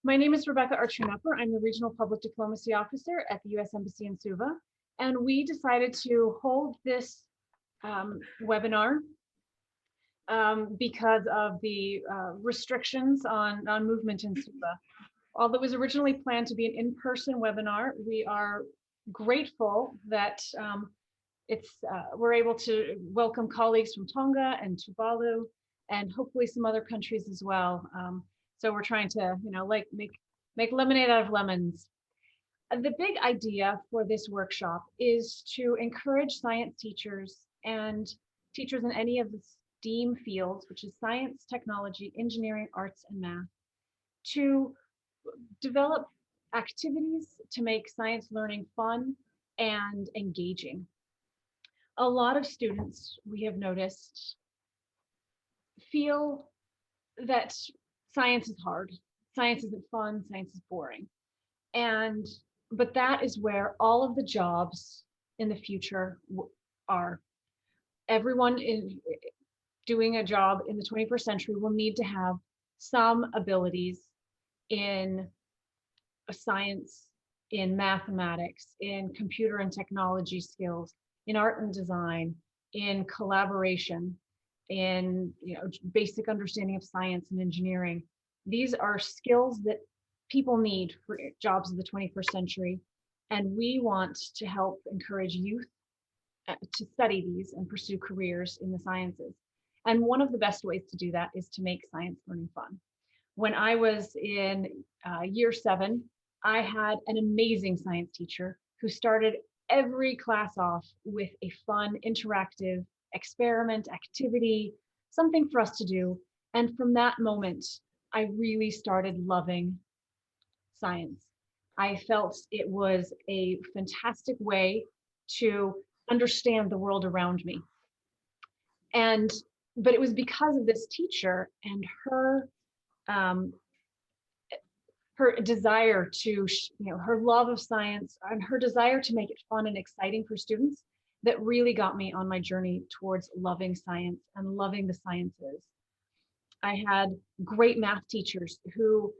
My name is Rebecca Archunapper. I'm the Regional Public Diplomacy Officer at the U.S. Embassy in Suva, and we decided to hold this webinar because of the restrictions on movement in Suva. Although it was originally planned to be an in-person webinar, we are grateful that we're able to welcome colleagues from Tonga and Tuvalu, and hopefully some other countries as well. So we're trying to, like make lemonade out of lemons. The big idea for this workshop is to encourage science teachers and teachers in any of the STEAM fields, which is science, technology, engineering, arts, and math, to develop activities to make science learning fun and engaging. A lot of students, we have noticed, feel that science is hard, science isn't fun, science is boring. But that is where all of the jobs in the future are. Everyone doing a job in the 21st century will need to have some abilities in science, in mathematics, in computer and technology skills, in art and design, in collaboration, in basic understanding of science and engineering. These are skills that people need for jobs of the 21st century, and we want to help encourage youth to study these and pursue careers in the sciences. And one of the best ways to do that is to make science learning fun. When I was in year 7, I had an amazing science teacher who started every class off with a fun, interactive experiment, activity, something for us to do. And from that moment, I really started loving science. I felt it was a fantastic way to understand the world around me. But it was because of this teacher and her desire to, her love of science and her desire to make it fun and exciting for students that really got me on my journey towards loving science and loving the sciences. I had great math teachers who,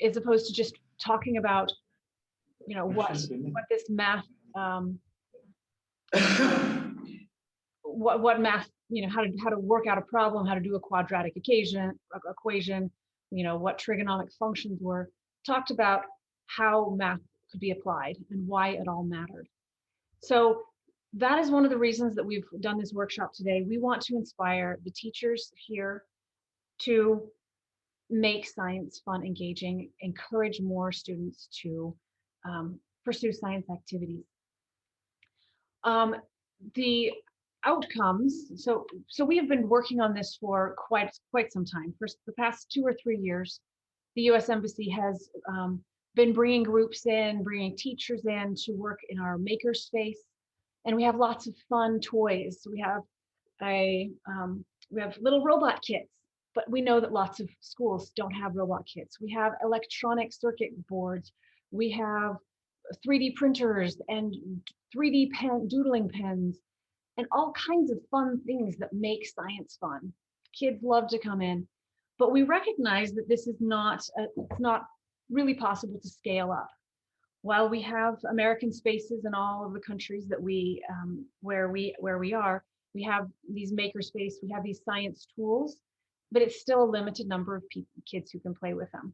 as opposed to just talking about, what this math, what math, how to work out a problem, how to do a quadratic equation, what trigonomic functions were, talked about how math could be applied and why it all mattered. So that is one of the reasons that we've done this workshop today. We want to inspire the teachers here to make science fun, engaging, encourage more students to pursue science activities. The outcomes, so we have been working on this for quite some time. For the past 2 or 3 years, the U.S. Embassy has been bringing groups in, bringing teachers in to work in our makerspace, and we have lots of fun toys. We have little robot kits, but we know that lots of schools don't have robot kits. We have electronic circuit boards. We have 3D printers and 3D doodling pens, and all kinds of fun things that make science fun. Kids love to come in, but we recognize that this is it's not really possible to scale up. While we have American spaces in all of the countries that where we are, we have these makerspace, we have these science tools, but it's still a limited number of kids who can play with them.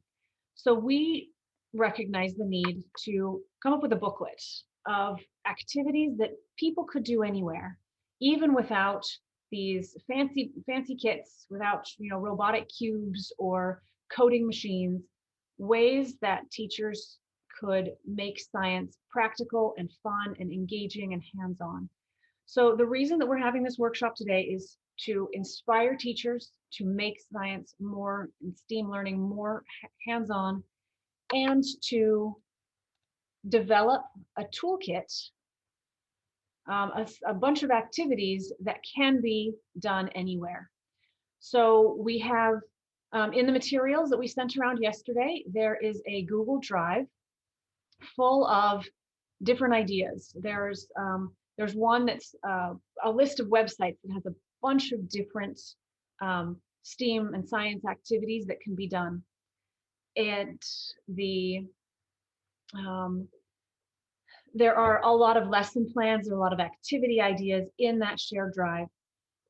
So we recognize the need to come up with a booklet of activities that people could do anywhere, even without these fancy kits, without robotic cubes or coding machines, ways that teachers could make science practical and fun and engaging and hands-on. So the reason that we're having this workshop today is to inspire teachers to make science more and STEAM learning more hands-on, and to develop a toolkit, a bunch of activities that can be done anywhere. So we have, in the materials that we sent around yesterday, there is a Google Drive full of different ideas. There's one that's a list of websites that has a bunch of different STEAM and science activities that can be done. and um, there are a lot of lesson plans, there are a lot of activity ideas in that shared drive.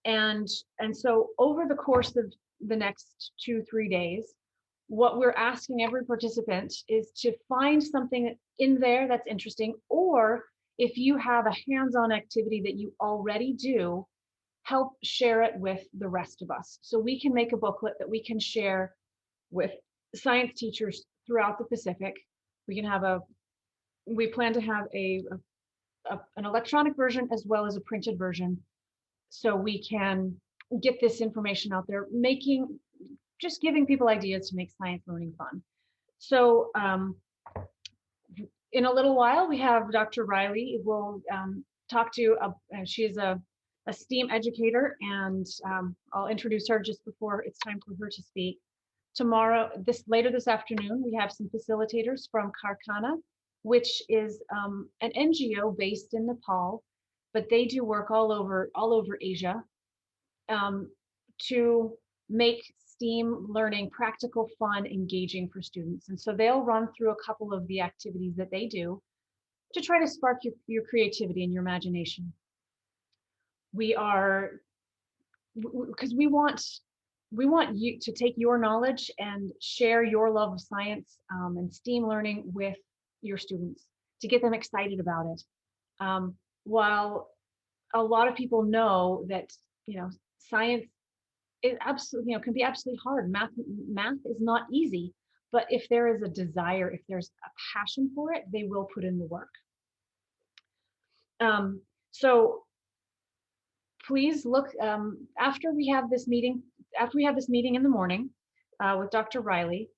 And so over the course of the next 2-3 days, what we're asking every participant is to find something in there that's interesting, or if you have a hands-on activity that you already do, help share it with the rest of us. So we can make a booklet that we can share with science teachers throughout the Pacific. We plan to have an electronic version as well as a printed version, so we can get this information out there, just giving people ideas to make science learning fun. So in a little while, we have Dr. Riley will talk to, she is a STEAM educator, and I'll introduce her just before it's time for her to speak. Later this afternoon, we have some facilitators from Karkana, which is an NGO based in Nepal, but they do work all over Asia to make STEAM learning practical, fun, engaging for students. And so they'll run through a couple of the activities that they do to try to spark your creativity and your imagination. Because we want you to take your knowledge and share your love of science and STEAM learning with your students to get them excited about it. While a lot of people know that, science is absolutely, can be absolutely hard. Math is not easy, but if there is a desire, if there's a passion for it, they will put in the work. So please look, after we have this meeting in the morning with Dr. Riley,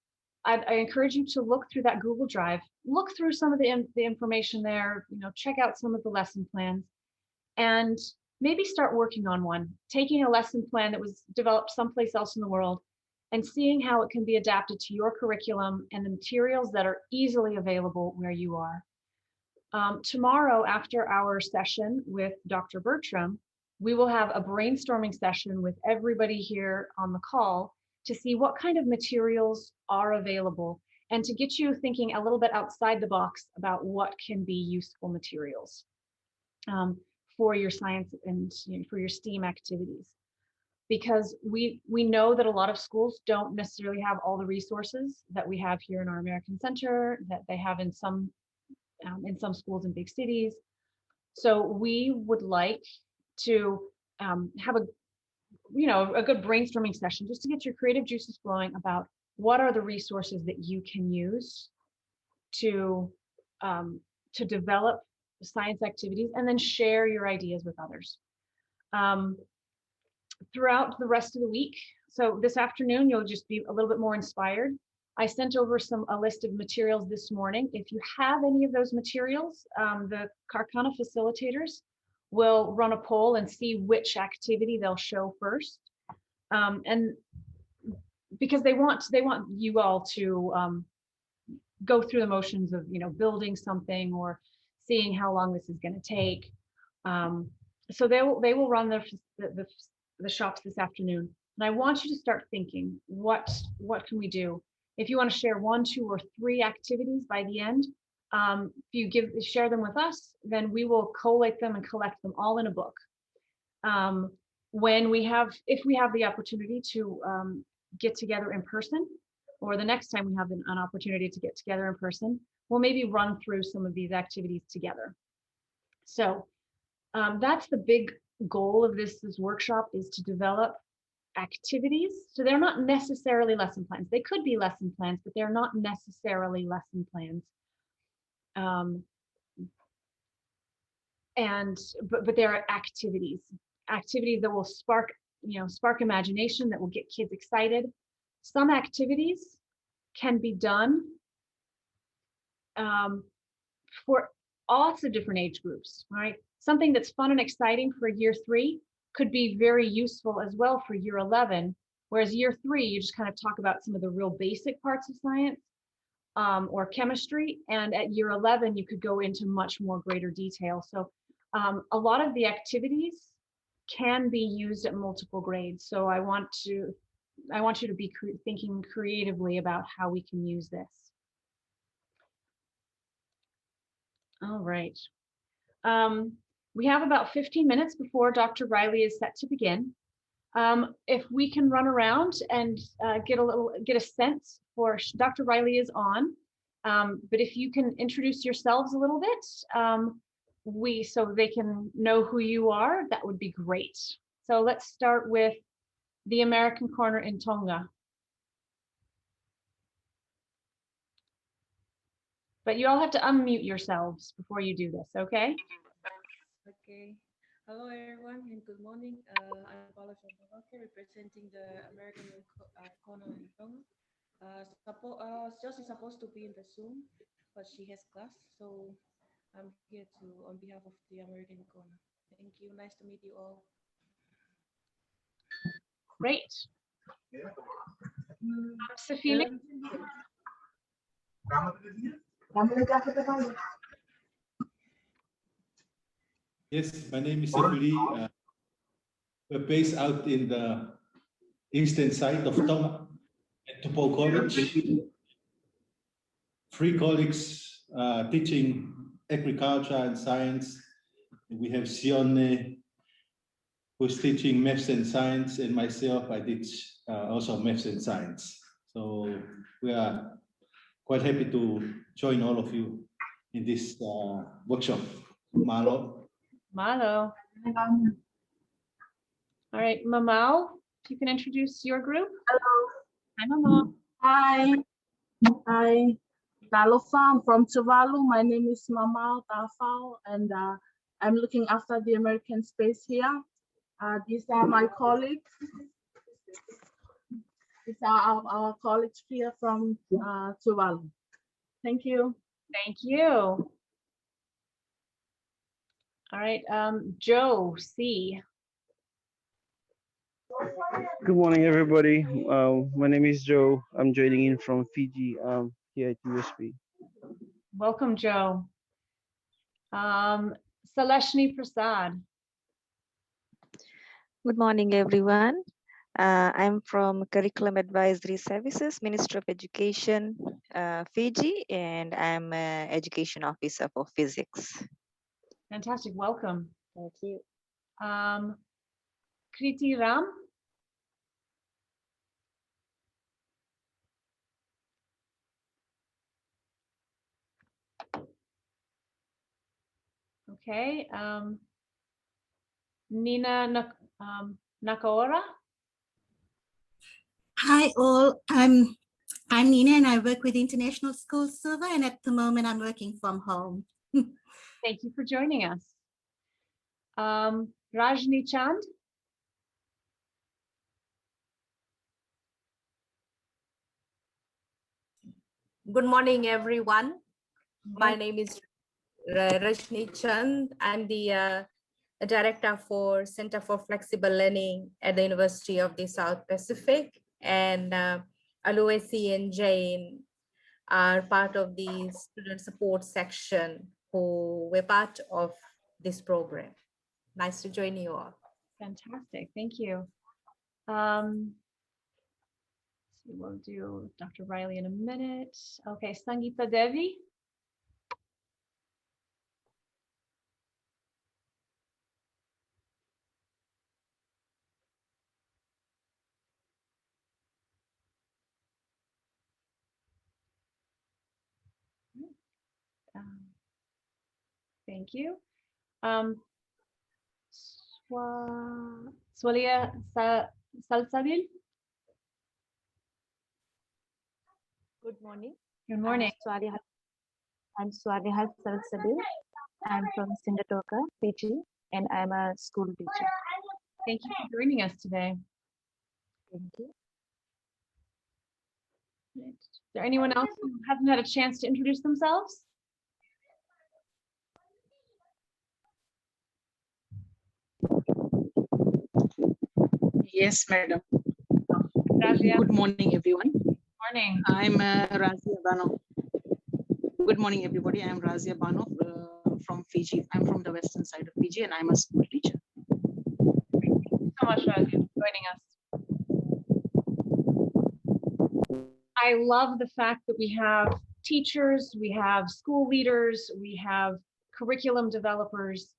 I encourage you to look through that Google Drive, look through some of the information there, check out some of the lesson plans, and maybe start working on one, taking a lesson plan that was developed someplace else in the world and seeing how it can be adapted to your curriculum and the materials that are easily available where you are. Tomorrow, after our session with Dr. Bertram, we will have a brainstorming session with everybody here on the call to see what kind of materials are available and to get you thinking a little bit outside the box about what can be useful materials for your science and for your STEAM activities. Because we know that a lot of schools don't necessarily have all the resources that we have here in our American Center, that they have in some schools in big cities. So we would like to have a good brainstorming session just to get your creative juices flowing about what are the resources that you can use to develop science activities, and then share your ideas with others. Throughout the rest of the week, so this afternoon, you'll just be a little bit more inspired. I sent over a list of materials this morning. If you have any of those materials, the Karkana facilitators will run a poll and see which activity they'll show first. And because they want you all to go through the motions of building something or seeing how long this is going to take. So they will run the shops this afternoon, and I want you to start thinking, what can we do? If you want to share 1, 2, or 3 activities by the end, if you share them with us, then we will collate them and collect them all in a book. If we have the opportunity to get together in person, or the next time we have an opportunity to get together in person, we'll maybe run through some of these activities together. So that's the big goal of this workshop, is to develop activities. So they're not necessarily lesson plans. They could be lesson plans, but they're not necessarily lesson plans. But there are activities that will spark imagination, that will get kids excited. Some activities can be done for lots of different age groups, right? Something that's fun and exciting for year 3 could be very useful as well for year 11, whereas year 3, you just kind of talk about some of the real basic parts of science or chemistry, and at year 11, you could go into much more greater detail. So a lot of the activities can be used at multiple grades. So I want to I want you to be thinking creatively about how we can use this. All right. We have about 15 minutes before Dr. Riley is set to begin. If we can run around and get a sense for Dr. Riley is on, but if you can introduce yourselves a little bit, so they can know who you are, that would be great. So let's start with the American Corner in Tonga. But you all have to unmute yourselves before you do this, okay? Okay. Hello, everyone, and good morning. I'm Paula Chantalake, representing the American Corner in Tonga. Josh is supposed to be in the Zoom, but she has class, so I'm here on behalf of the American Corner. Thank you. Nice to meet you all. Great. Safili? Yes, my name is Sefili. We're based out in the eastern side of Tonga at Tupou College. 3 colleagues teaching agriculture and science. We have Sione, who's teaching maths and science, and myself, I teach also maths and science. So we are quite happy to join all of you in this workshop. Malo. Malo. All right, Mamau, if you can introduce your group. Hello. Hi, Mamau. Hi. Hi. Talofa, I'm from Tuvalu. My name is Mamau Tafao, and I'm looking after the American space here. These are my colleagues. These are our colleagues here from Tuvalu. Thank you. Thank you. All right, Joe C. Good morning, everybody. My name is Joe. I'm joining in from Fiji here at USB. Welcome, Joe. Saleshni Prasad. Good morning, everyone. I'm from Curriculum Advisory Services, Ministry of Education, Fiji, and I'm an Education Officer for Physics. Fantastic, welcome. Thank you. Kriti Ram. Okay, Nina Nakaora. Hi all, I'm Nina and I work with International School Server, and at the moment I'm working from home. Thank you for joining us. Rajni Chand. Good morning, everyone. My name is Rajni Chand. I'm the Director for Center for Flexible Learning at the University of the South Pacific, and Aloisi and Jane are part of the student support section who were part of this program. Nice to join you all. Fantastic, thank you. We'll do Dr. Riley in a minute. Okay, Sangeeta Devi. Thank you. Swalia Salsabil. Good morning. Good morning. I'm Swaliha Salsabil. I'm from Singatoka, Fiji, and I'm a school teacher. Thank you for joining us today. Thank you. Is there anyone else who hasn't had a chance to introduce themselves? Yes, madam. Razia. Good morning, everyone. Morning. I'm Razia Bano. Good morning, everybody. I'm Razia Bano from Fiji. I'm from the western side of Fiji, and I'm a school teacher. Thank you so much, Razia, for joining us. I love the fact that we have teachers, we have school leaders, we have curriculum developers.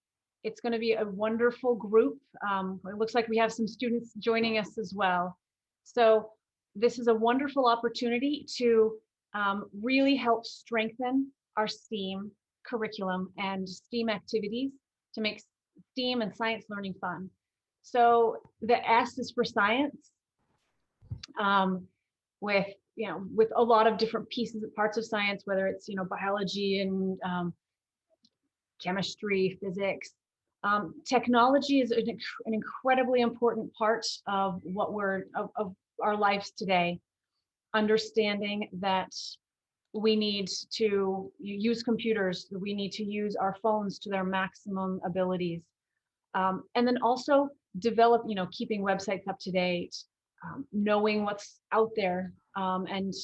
It's going to be a wonderful group. It looks like we have some students joining us as well. So this is a wonderful opportunity to really help strengthen our STEAM curriculum and STEAM activities to make STEAM and science learning fun. So the S is for science, with a lot of different pieces and parts of science, whether it's biology and chemistry, physics. Technology is an incredibly important part of of our lives today. Understanding that we need to use computers, we need to use our phones to their maximum abilities. And then also develop, keeping websites up to date, knowing what's out there. And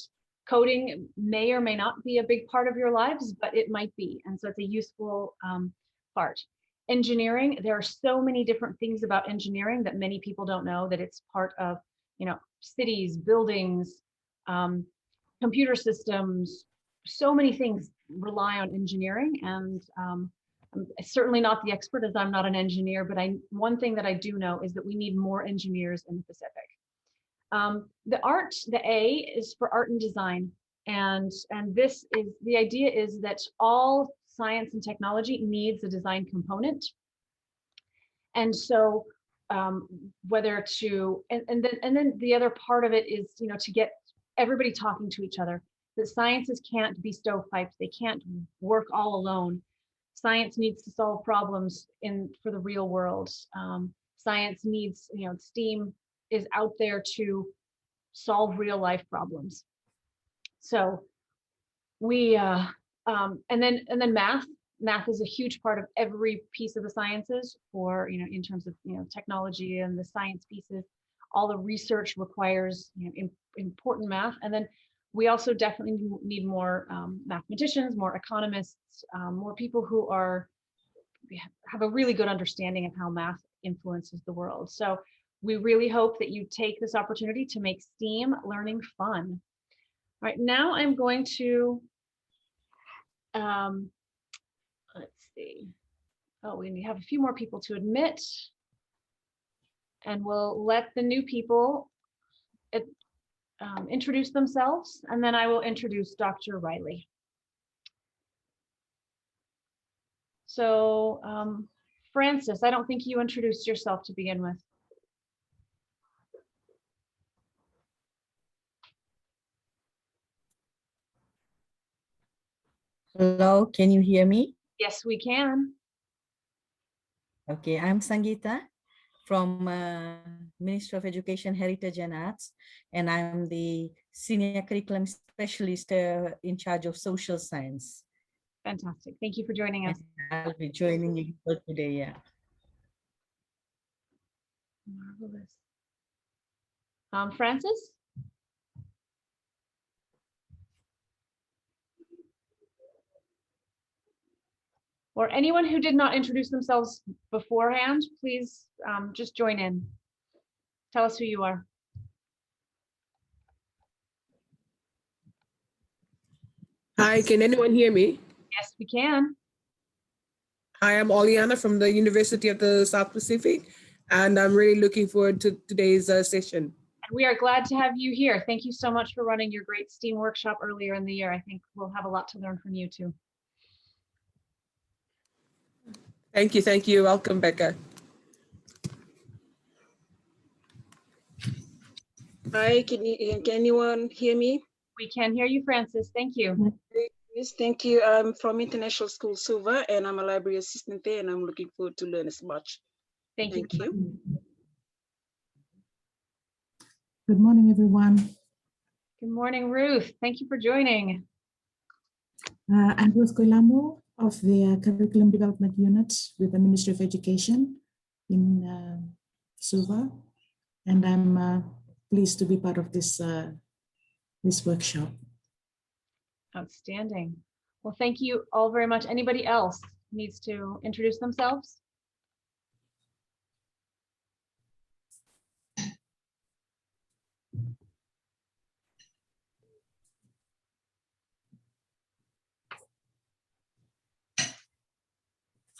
coding may or may not be a big part of your lives, but it might be. And so it's a useful part. Engineering, there are so many different things about engineering that many people don't know, that it's part of, cities, buildings, computer systems. So many things rely on engineering, and I'm certainly not the expert, as I'm not an engineer, but one thing that I do know is that we need more engineers in the Pacific. The A is for art and design. And the idea is that all science and technology needs a design component. And so whether to, and then the other part of it is, to get everybody talking to each other. That sciences can't be stovepipes. They can't work all alone. Science needs to solve problems for the real world. Science needs, STEAM is out there to solve real life problems. So we, and then math. Math is a huge part of every piece of the sciences for, in terms of, technology and the science pieces. All the research requires, important math. And then we also definitely need more mathematicians, more economists, more people who have a really good understanding of how math influences the world. So we really hope that you take this opportunity to make STEAM learning fun. All right, now I'm going to, let's see. Oh, we have a few more people to admit, and we'll let the new people introduce themselves, and then I will introduce Dr. Riley. So, Francis, I don't think you introduced yourself to begin with. Hello, can you hear me? Yes, we can. Okay, I'm Sangeeta from Ministry of Education, Heritage and Arts, and I'm the Senior Curriculum Specialist in charge of Social Science. Fantastic. Thank you for joining us. And I'll be joining you today, yeah. Marvelous. Francis? Or anyone who did not introduce themselves beforehand, please just join in. Tell us who you are. Hi, can anyone hear me? Yes, we can. Hi, I'm Oliana from the University of the South Pacific, and I'm really looking forward to today's session. And we are glad to have you here. Thank you so much for running your great STEAM workshop earlier in the year. I think we'll have a lot to learn from you too. Thank you. Thank you. Welcome, Becca. Hi, can anyone hear me? We can hear you, Francis. Thank you. Yes, thank you. I'm from International School Suva, and I'm a library assistant there, and I'm looking forward to learn as much. Thank you. Good morning, everyone. Good morning, Ruth. Thank you for joining. I'm Ruth Koilamo of the Curriculum Development Unit with the Ministry of Education in Suva, and I'm pleased to be part of this workshop. Outstanding. Well, thank you all very much. Anybody else needs to introduce themselves?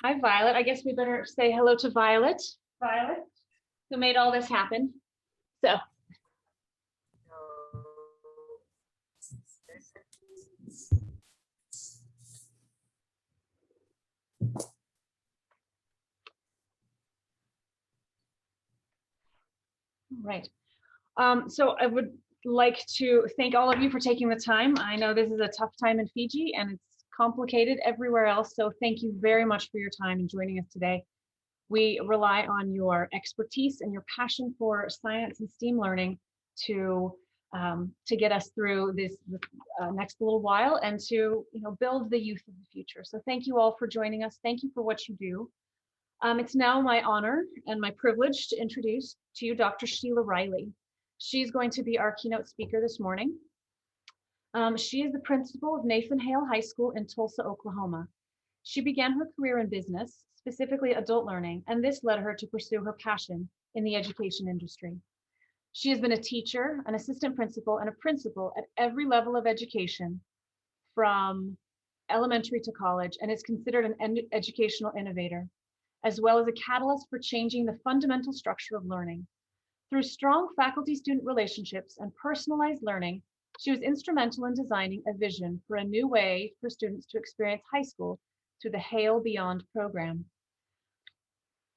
Hi, Violet. I guess we better say hello to Violet. Violet, who made all this happen. So. Right. So I would like to thank all of you for taking the time. I know this is a tough time in Fiji and it's complicated everywhere else. So thank you very much for your time and joining us today. We rely on your expertise and your passion for science and STEAM learning to get us through this next little while and to build the youth of the future. So thank you all for joining us. Thank you for what you do. It's now my honor and my privilege to introduce to you Dr. Sheila Riley. She's going to be our keynote speaker this morning. She is the principal of Nathan Hale High School in Tulsa, Oklahoma. She began her career in business, specifically adult learning, and this led her to pursue her passion in the education industry. She has been a teacher, an assistant principal, and a principal at every level of education, from elementary to college, and is considered an educational innovator, as well as a catalyst for changing the fundamental structure of learning. Through strong faculty-student relationships and personalized learning, she was instrumental in designing a vision for a new way for students to experience high school through the Hale Beyond program.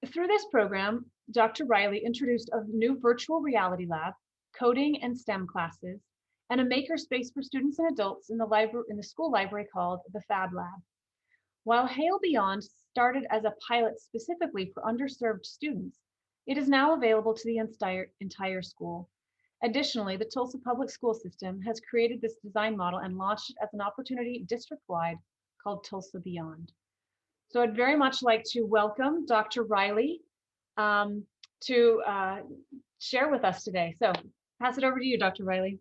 Through this program, Dr. Riley introduced a new virtual reality lab, coding and STEM classes, and a makerspace for students and adults in the school library called the Fab Lab. While Hale Beyond started as a pilot specifically for underserved students, it is now available to the entire school. Additionally, the Tulsa Public School System has created this design model and launched it as an opportunity district-wide called Tulsa Beyond. So I'd very much like to welcome Dr. Riley to share with us today. So pass it over to you, Dr. Riley.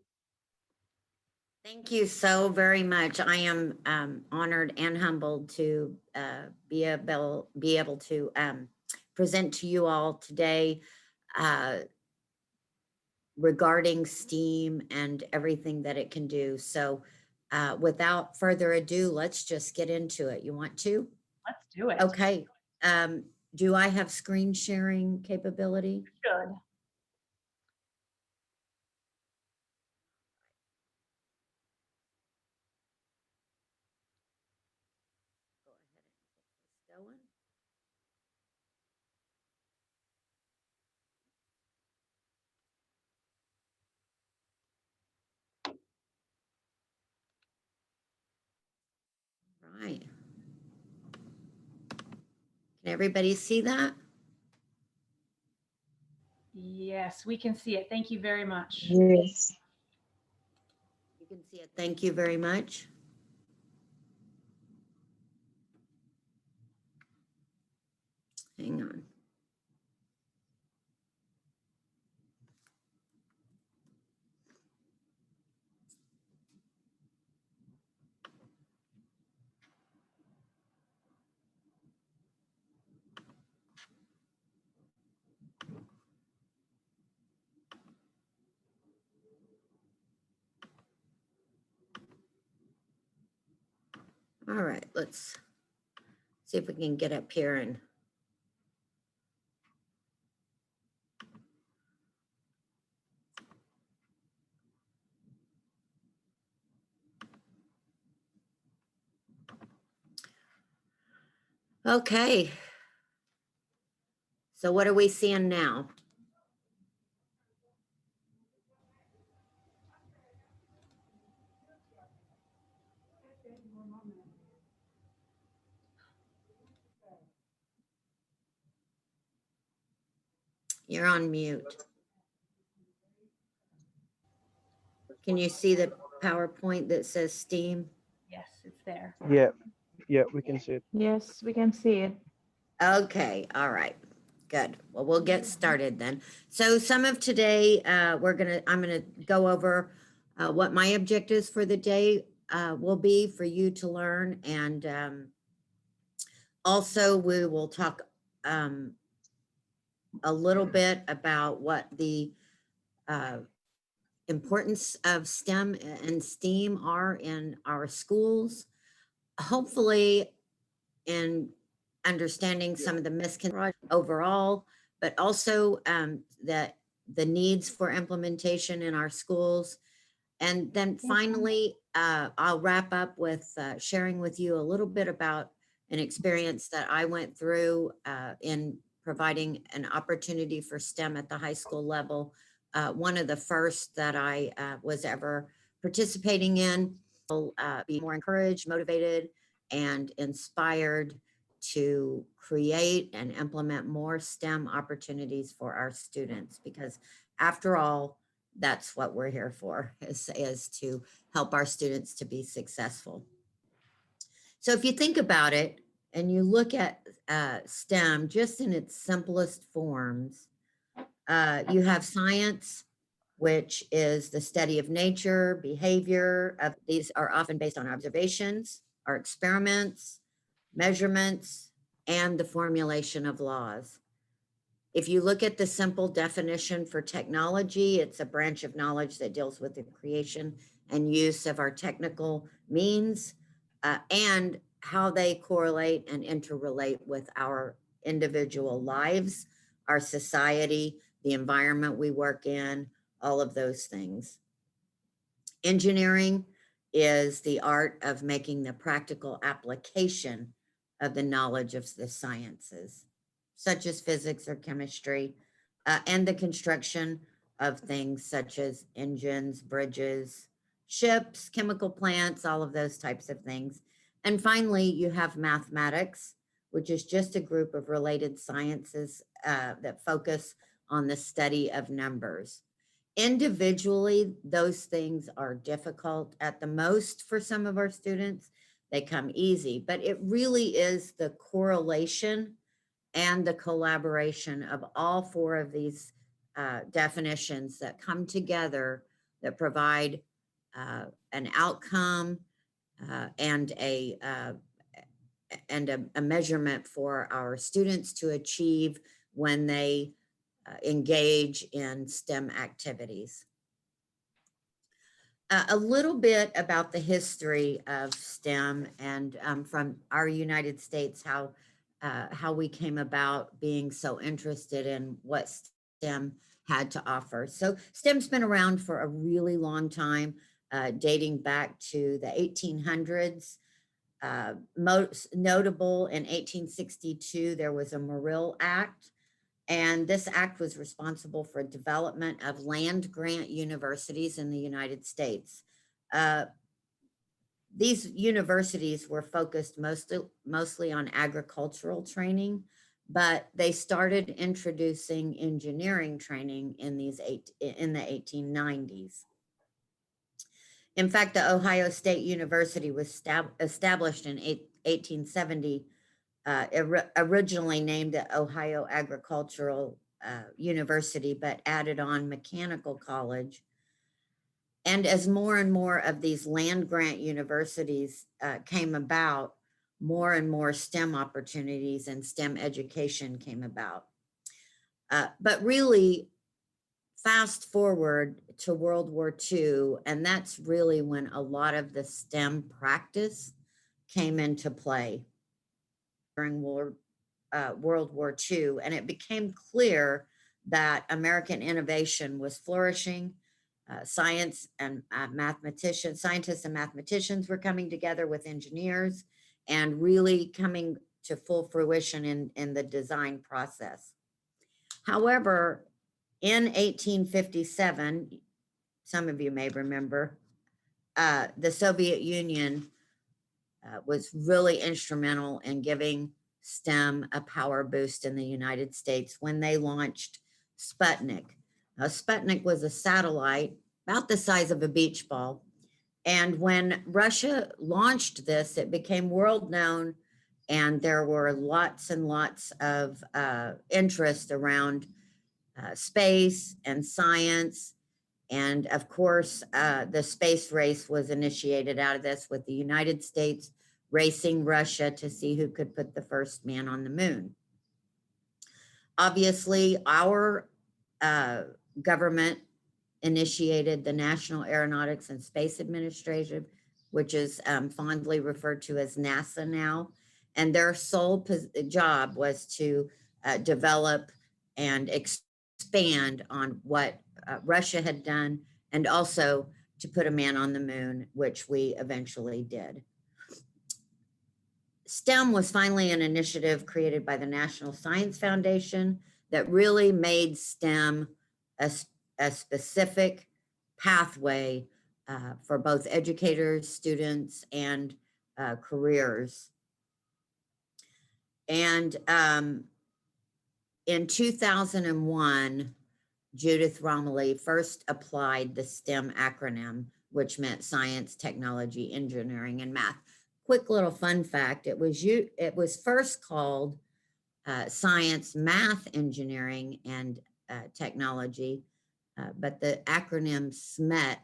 Thank you so very much. I am honored and humbled to be able to present to you all today regarding STEAM and everything that it can do. So without further ado, let's just get into it. You want to? Let's do it. Okay. Do I have screen sharing capability? Good. Going. Right. Can everybody see that? Yes, we can see it. Thank you very much. Yes. You can see it. Thank you very much. Hang on. All right, let's see if we can get up here and okay. So what are we seeing now? You're on mute. Can you see the PowerPoint that says STEAM? Yes, it's there. Yeah, we can see it. Yes, we can see it. Okay, all right, good. Well, we'll get started then. So some of today, I'm gonna go over what my objectives for the day will be for you to learn, and also we will talk a little bit about what the importance of STEM and STEAM are in our schools. Hopefully, and understanding some of the misconceptions overall, but also the needs for implementation in our schools. And then finally, I'll wrap up with sharing with you a little bit about an experience that I went through in providing an opportunity for STEM at the high school level. One of the first that I was ever participating in, be more encouraged, motivated, and inspired to create and implement more STEM opportunities for our students, because after all, that's what we're here for, is to help our students to be successful. So if you think about it and you look at STEM just in its simplest forms, you have science, which is the study of nature, behavior. These are often based on observations, our experiments, measurements, and the formulation of laws. If you look at the simple definition for technology, it's a branch of knowledge that deals with the creation and use of our technical means and how they correlate and interrelate with our individual lives, our society, the environment we work in, all of those things. Engineering is the art of making the practical application of the knowledge of the sciences, such as physics or chemistry, and the construction of things such as engines, bridges, ships, chemical plants, all of those types of things. And finally, you have mathematics, which is just a group of related sciences that focus on the study of numbers. Individually, those things are difficult at the most for some of our students. They come easy, but it really is the correlation and the collaboration of all four of these definitions that come together that provide an outcome and a measurement for our students to achieve when they engage in STEM activities. A little bit about the history of STEM and from our United States, how we came about being so interested in what STEM had to offer. So STEM's been around for a really long time, dating back to the 1800s. Most notable in 1862, there was a Morrill Act, and this act was responsible for development of land grant universities in the United States. These universities were focused mostly on agricultural training, but they started introducing engineering training in the 1890s. In fact, the Ohio State University was established in 1870, originally named the Ohio Agricultural University, but added on Mechanical College. And as more and more of these land grant universities came about, more and more STEM opportunities and STEM education came about. But really, fast forward to World War II, and that's really when a lot of the STEM practice came into play during World War II, and it became clear that American innovation was flourishing. Scientists and mathematicians were coming together with engineers and really coming to full fruition in the design process. However, in 1857, some of you may remember, the Soviet Union was really instrumental in giving STEM a power boost in the United States when they launched Sputnik. Sputnik was a satellite about the size of a beach ball. And when Russia launched this, it became world known, and there were lots and lots of interest around space and science. And of course, the space race was initiated out of this, with the United States racing Russia to see who could put the first man on the moon. Obviously, our government initiated the National Aeronautics and Space Administration, which is fondly referred to as NASA now. and their sole job was to develop and expand on what Russia had done, and also to put a man on the moon, which we eventually did. STEM was finally an initiative created by the National Science Foundation that really made STEM a specific pathway for both educators, students, and careers. And in 2001, Judith Romilly first applied the STEM acronym, which meant science, technology, engineering, and math. Quick little fun fact, it was first called science, math, engineering, and technology, but the acronym SMET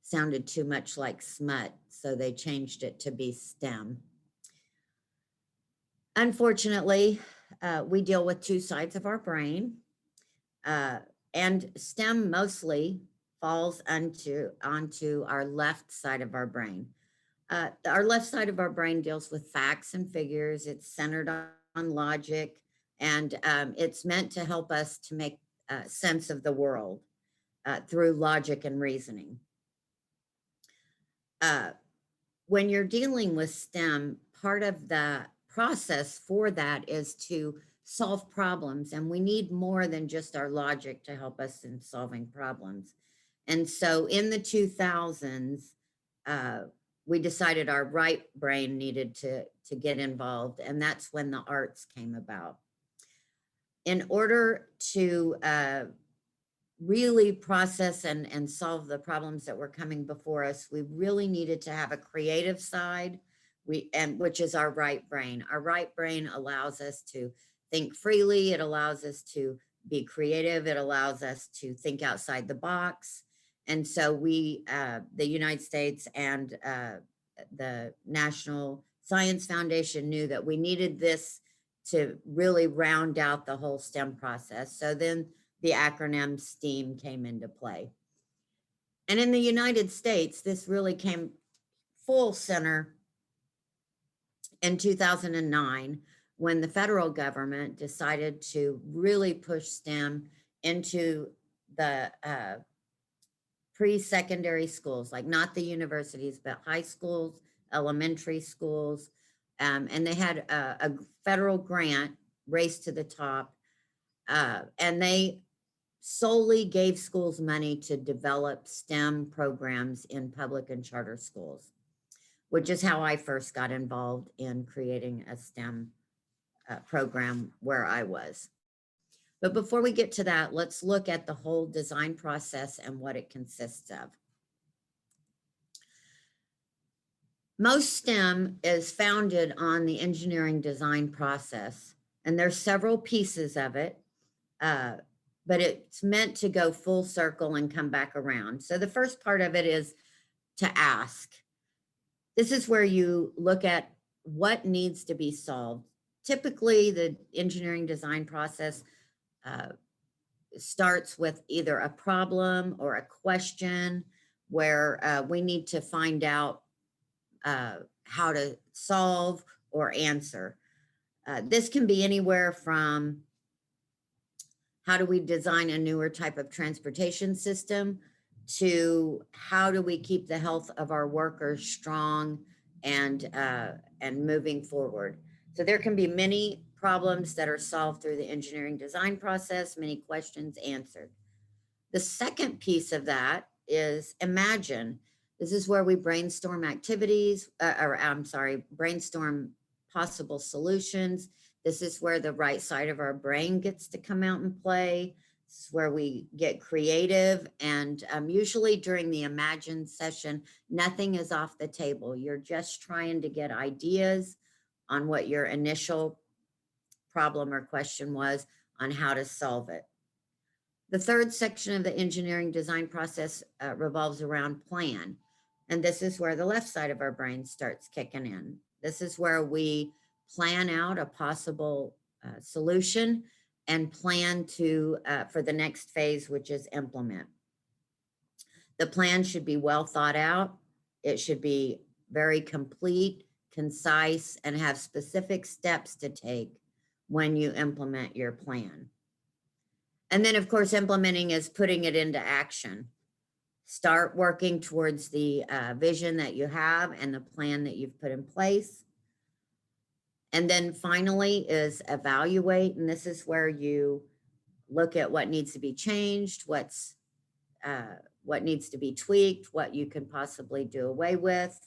sounded too much like smut, so they changed it to be STEM. Unfortunately, we deal with two sides of our brain, and STEM mostly falls onto our left side of our brain. Our left side of our brain deals with facts and figures. It's centered on logic, and it's meant to help us to make sense of the world through logic and reasoning. When you're dealing with STEM, part of the process for that is to solve problems, and we need more than just our logic to help us in solving problems. And so in the 2000s, we decided our right brain needed to get involved, and that's when the arts came about. In order to really process and solve the problems that were coming before us, we really needed to have a creative side, which is our right brain. Our right brain allows us to think freely. It allows us to be creative. It allows us to think outside the box. And so we, the United States and the National Science Foundation knew that we needed this to really round out the whole STEM process. So then the acronym STEAM came into play. And in the United States, this really came full center in 2009, when the federal government decided to really push STEM into the pre-secondary schools, like not the universities, but high schools, elementary schools. And they had a federal grant, Race to the Top, and they solely gave schools money to develop STEM programs in public and charter schools, which is how I first got involved in creating a STEM program where I was. But before we get to that, let's look at the whole design process and what it consists of. Most STEM is founded on the engineering design process, and there's several pieces of it, but it's meant to go full circle and come back around. So the first part of it is to ask. This is where you look at what needs to be solved. Typically, the engineering design process starts with either a problem or a question where we need to find out how to solve or answer. This can be anywhere from how do we design a newer type of transportation system to how do we keep the health of our workers strong and moving forward. So there can be many problems that are solved through the engineering design process, many questions answered. The second piece of that is imagine. This is where we brainstorm activities, brainstorm possible solutions. This is where the right side of our brain gets to come out and play. This is where we get creative. And usually during the Imagine session, nothing is off the table. You're just trying to get ideas on what your initial problem or question was on how to solve it. The third section of the engineering design process revolves around plan. And this is where the left side of our brain starts kicking in. This is where we plan out a possible solution and plan to for the next phase, which is implement. The plan should be well thought out. It should be very complete, concise, and have specific steps to take when you implement your plan. And then, of course, implementing is putting it into action. Start working towards the vision that you have and the plan that you've put in place. And then finally is evaluate. And this is where you look at what needs to be changed, what needs to be tweaked, what you can possibly do away with.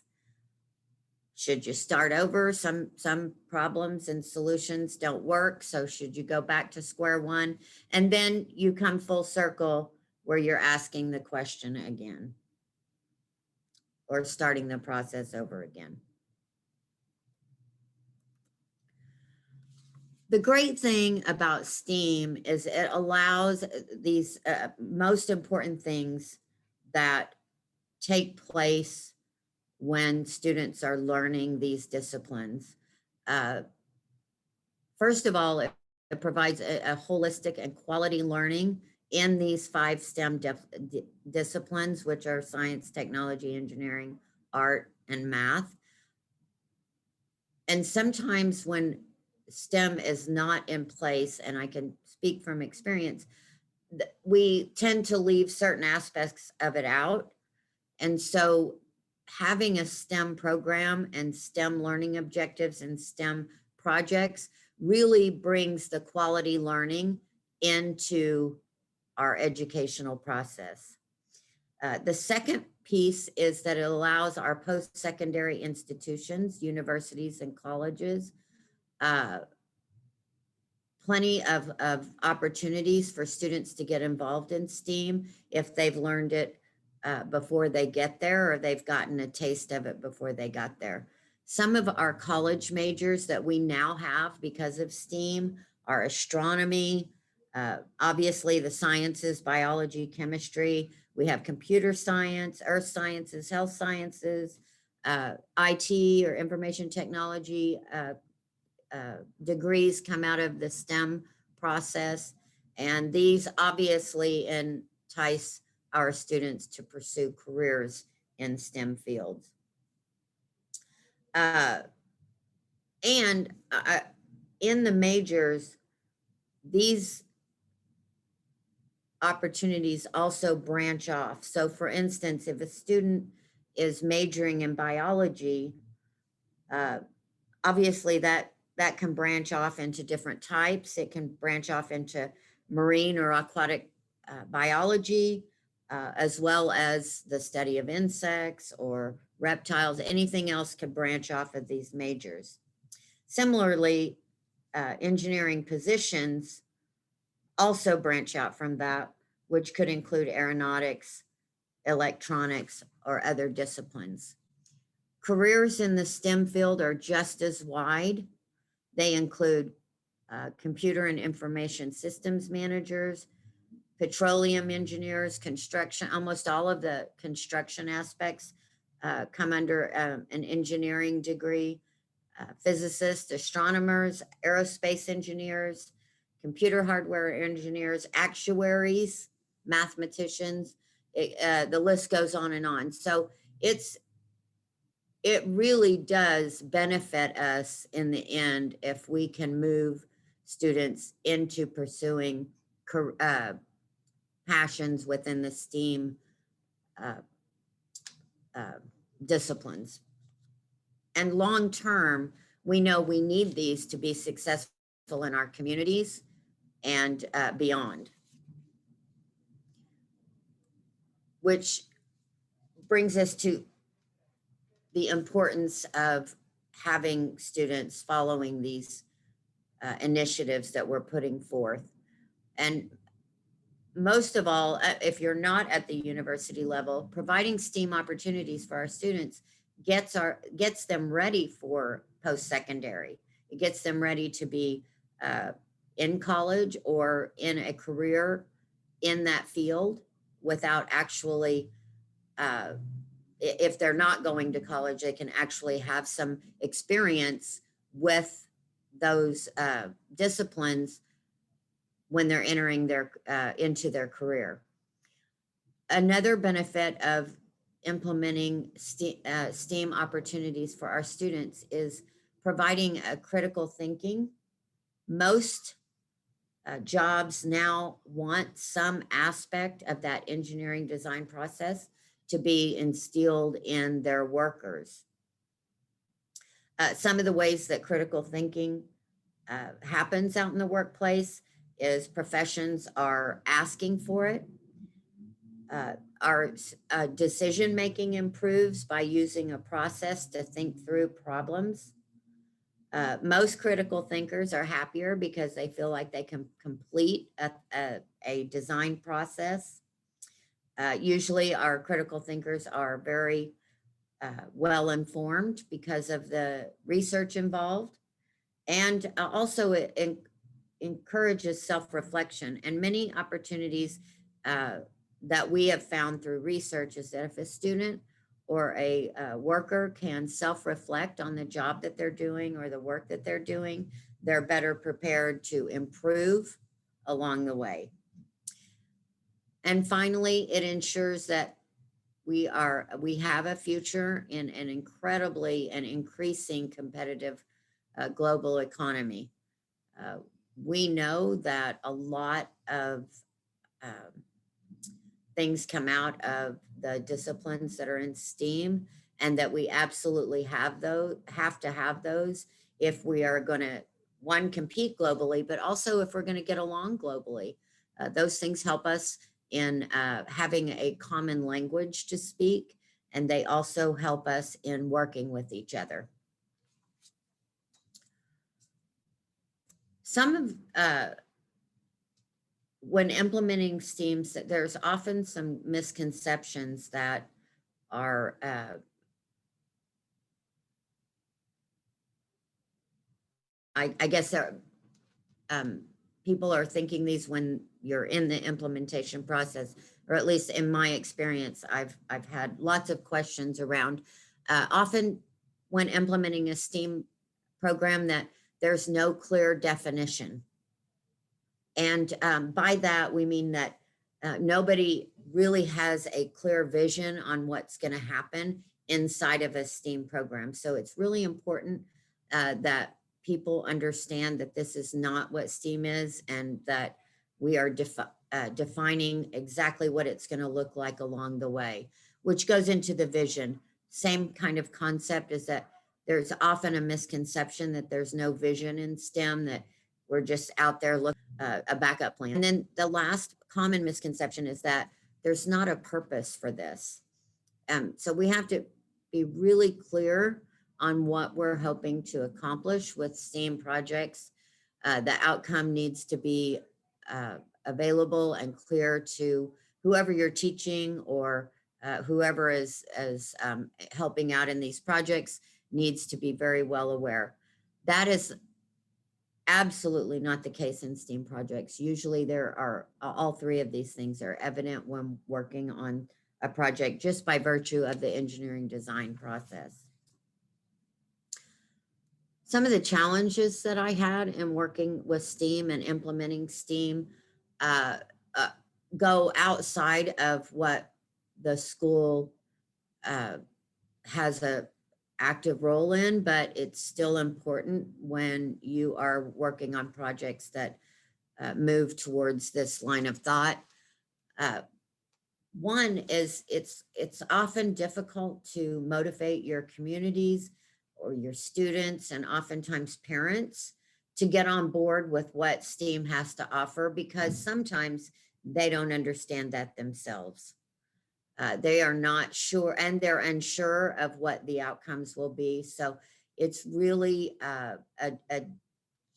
Should you start over? Some problems and solutions don't work. So should you go back to square one? And then you come full circle where you're asking the question again or starting the process over again. The great thing about STEAM is it allows these most important things that take place when students are learning these disciplines. First of all, it provides a holistic and quality learning in these 5 STEM disciplines, which are science, technology, engineering, art, and math. And sometimes when STEM is not in place, and I can speak from experience, we tend to leave certain aspects of it out. And so having a STEM program and STEM learning objectives and STEM projects really brings the quality learning into our educational process. The second piece is that it allows our post-secondary institutions, universities and colleges, plenty of opportunities for students to get involved in STEAM if they've learned it before they get there, or they've gotten a taste of it before they got there. Some of our college majors that we now have because of STEAM are astronomy, obviously the sciences, biology, chemistry. We have computer science, earth sciences, health sciences, IT or information technology degrees come out of the STEM process. And these obviously entice our students to pursue careers in STEM fields. In the majors, these opportunities also branch off. So for instance, if a student is majoring in biology, obviously that can branch off into different types. It can branch off into marine or aquatic biology, as well as the study of insects or reptiles. Anything else can branch off of these majors. Similarly, engineering positions also branch out from that, which could include aeronautics, electronics, or other disciplines. Careers in the STEM field are just as wide. They include computer and information systems managers, petroleum engineers, construction. Almost all of the construction aspects come under an engineering degree. Physicists, astronomers, aerospace engineers, computer hardware engineers, actuaries, mathematicians. The list goes on and on. So it really does benefit us in the end if we can move students into pursuing passions within the STEAM disciplines. And long term, we know we need these to be successful in our communities and beyond. Which brings us to the importance of having students following these initiatives that we're putting forth. And most of all, if you're not at the university level, providing STEAM opportunities for our students gets them ready for post-secondary. It gets them ready to be in college or in a career in that field without actually, if they're not going to college, they can actually have some experience with those disciplines when they're entering into their career. Another benefit of implementing STEAM opportunities for our students is providing a critical thinking. Most jobs now want some aspect of that engineering design process to be instilled in their workers. Some of the ways that critical thinking happens out in the workplace is professions are asking for it. Our decision-making improves by using a process to think through problems. Most critical thinkers are happier because they feel like they can complete a design process. Usually our critical thinkers are very well informed because of the research involved. And also it encourages self-reflection, and many opportunities that we have found through research is that if a student or a worker can self-reflect on the job that they're doing or the work that they're doing, they're better prepared to improve along the way. And finally, it ensures that we have a future in an incredibly and increasing competitive global economy. We know that a lot of things come out of the disciplines that are in STEAM, and that we absolutely have to have those if we are going to, one, compete globally, but also if we're going to get along globally. Those things help us in having a common language to speak, and they also help us in working with each other. Some of when implementing STEAM, there's often some misconceptions that are I guess people are thinking these when you're in the implementation process, or at least in my experience, I've had lots of questions around often when implementing a STEAM program that there's no clear definition. And by that, we mean that nobody really has a clear vision on what's going to happen inside of a STEAM program. So it's really important that people understand that this is not what STEAM is, and that we are defining exactly what it's going to look like along the way, which goes into the vision. Same kind of concept is that there's often a misconception that there's no vision in STEM, that we're just out there looking a backup plan. And then the last common misconception is that there's not a purpose for this. So we have to be really clear on what we're hoping to accomplish with STEAM projects. The outcome needs to be available and clear to whoever you're teaching, or whoever is helping out in these projects needs to be very well aware. That is absolutely not the case in STEAM projects. Usually there are all three of these things are evident when working on a project just by virtue of the engineering design process. Some of the challenges that I had in working with STEAM and implementing STEAM go outside of what the school has a active role in, but it's still important when you are working on projects that move towards this line of thought. One is it's often difficult to motivate your communities or your students, and oftentimes parents, to get on board with what STEAM has to offer, because sometimes they don't understand that themselves. They are not sure, and they're unsure of what the outcomes will be. So it's really a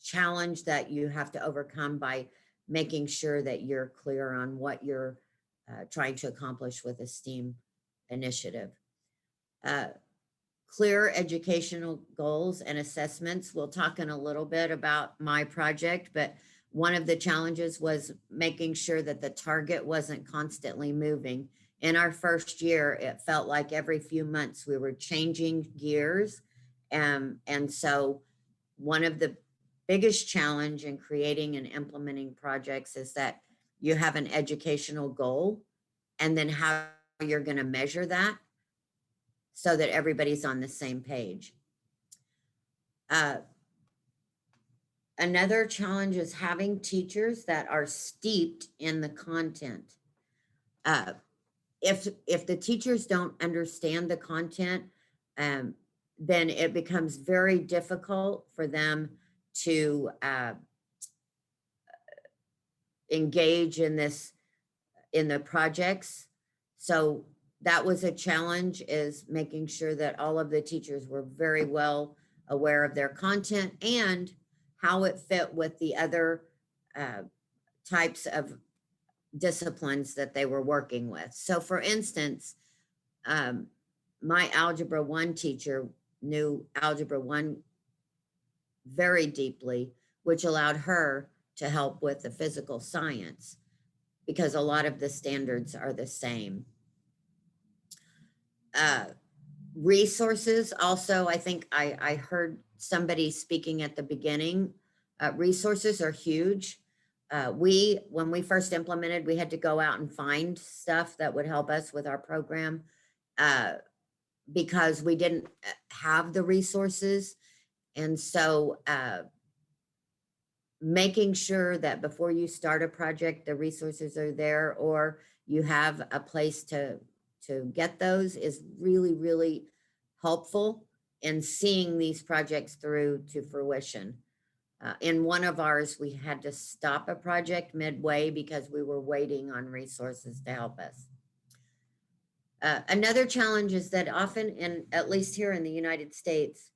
challenge that you have to overcome by making sure that you're clear on what you're trying to accomplish with a STEAM initiative. Clear educational goals and assessments. We'll talk in a little bit about my project, but one of the challenges was making sure that the target wasn't constantly moving. In our first year, it felt like every few months we were changing gears. And so one of the biggest challenge in creating and implementing projects is that you have an educational goal, and then how you're going to measure that so that everybody's on the same page. Another challenge is having teachers that are steeped in the content. If the teachers don't understand the content, then it becomes very difficult for them to engage in the projects. So that was a challenge, is making sure that all of the teachers were very well aware of their content and how it fit with the other types of disciplines that they were working with. So for instance, my Algebra 1 teacher knew Algebra 1 very deeply, which allowed her to help with the physical science because a lot of the standards are the same. Resources also, I think I heard somebody speaking at the beginning, resources are huge. When we first implemented, we had to go out and find stuff that would help us with our program because we didn't have the resources. And so making sure that before you start a project, the resources are there or you have a place to get those is really, really helpful in seeing these projects through to fruition. In one of ours, we had to stop a project midway because we were waiting on resources to help us. Another challenge is that often, at least here in the United States,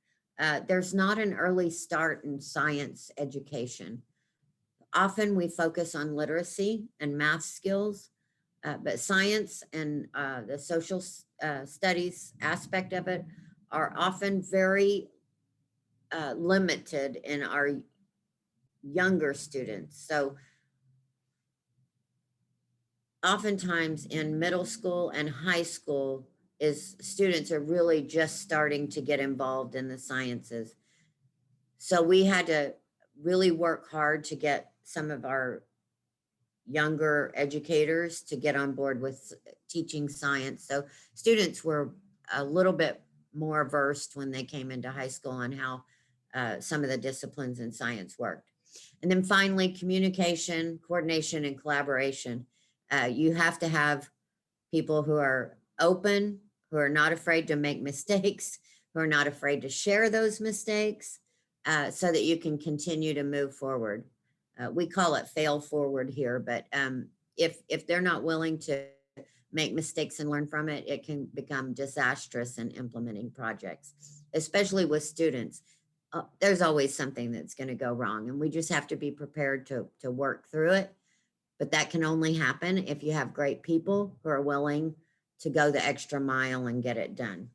there's not an early start in science education. Often we focus on literacy and math skills, but science and the social studies aspect of it are often very limited in our younger students. So oftentimes in middle school and high school students are really just starting to get involved in the sciences. So we had to really work hard to get some of our younger educators to get on board with teaching science. So students were a little bit more versed when they came into high school on how some of the disciplines in science worked. And then finally, communication, coordination, and collaboration. You have to have people who are open, who are not afraid to make mistakes, who are not afraid to share those mistakes, so that you can continue to move forward. We call it fail forward here, but if they're not willing to make mistakes and learn from it, it can become disastrous in implementing projects, especially with students. There's always something that's going to go wrong, and we just have to be prepared to work through it. But that can only happen if you have great people who are willing to go the extra mile and get it done.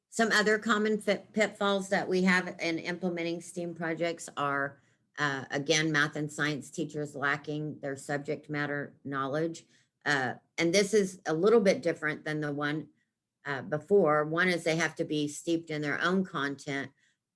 Some other common pitfalls that we have in implementing STEAM projects are, again, math and science teachers lacking their subject matter knowledge. And this is a little bit different than the one before. One is they have to be steeped in their own content,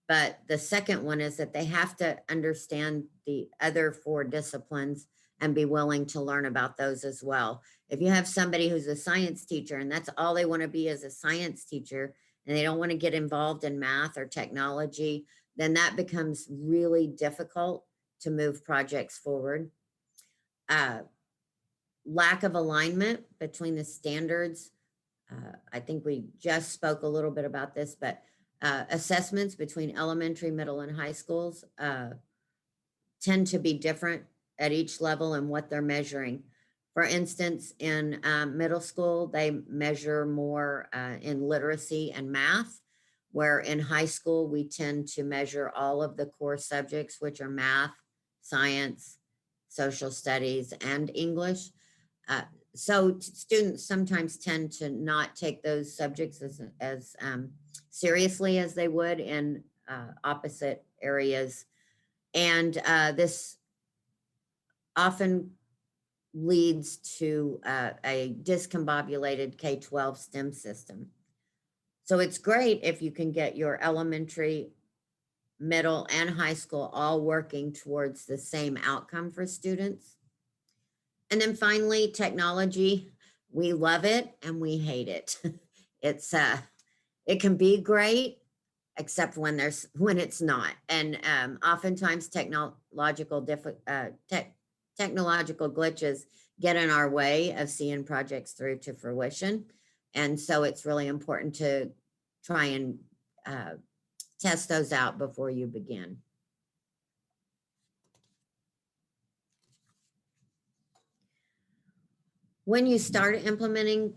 but the second one is that they have to understand the other 4 disciplines and be willing to learn about those as well. If you have somebody who's a science teacher and that's all they want to be as a science teacher, and they don't want to get involved in math or technology, then that becomes really difficult to move projects forward. Lack of alignment between the standards. I think we just spoke a little bit about this, but assessments between elementary, middle, and high schools tend to be different at each level and what they're measuring. For instance, in middle school, they measure more in literacy and math, where in high school, we tend to measure all of the core subjects, which are math, science, social studies, and English. So students sometimes tend to not take those subjects as seriously as they would in opposite areas. And this often leads to a discombobulated K-12 STEM system. So it's great if you can get your elementary, middle, and high school all working towards the same outcome for students. And then finally, technology. We love it and we hate it. It can be great, except when it's not. And oftentimes technological glitches get in our way of seeing projects through to fruition. And so it's really important to try and test those out before you begin. When you start implementing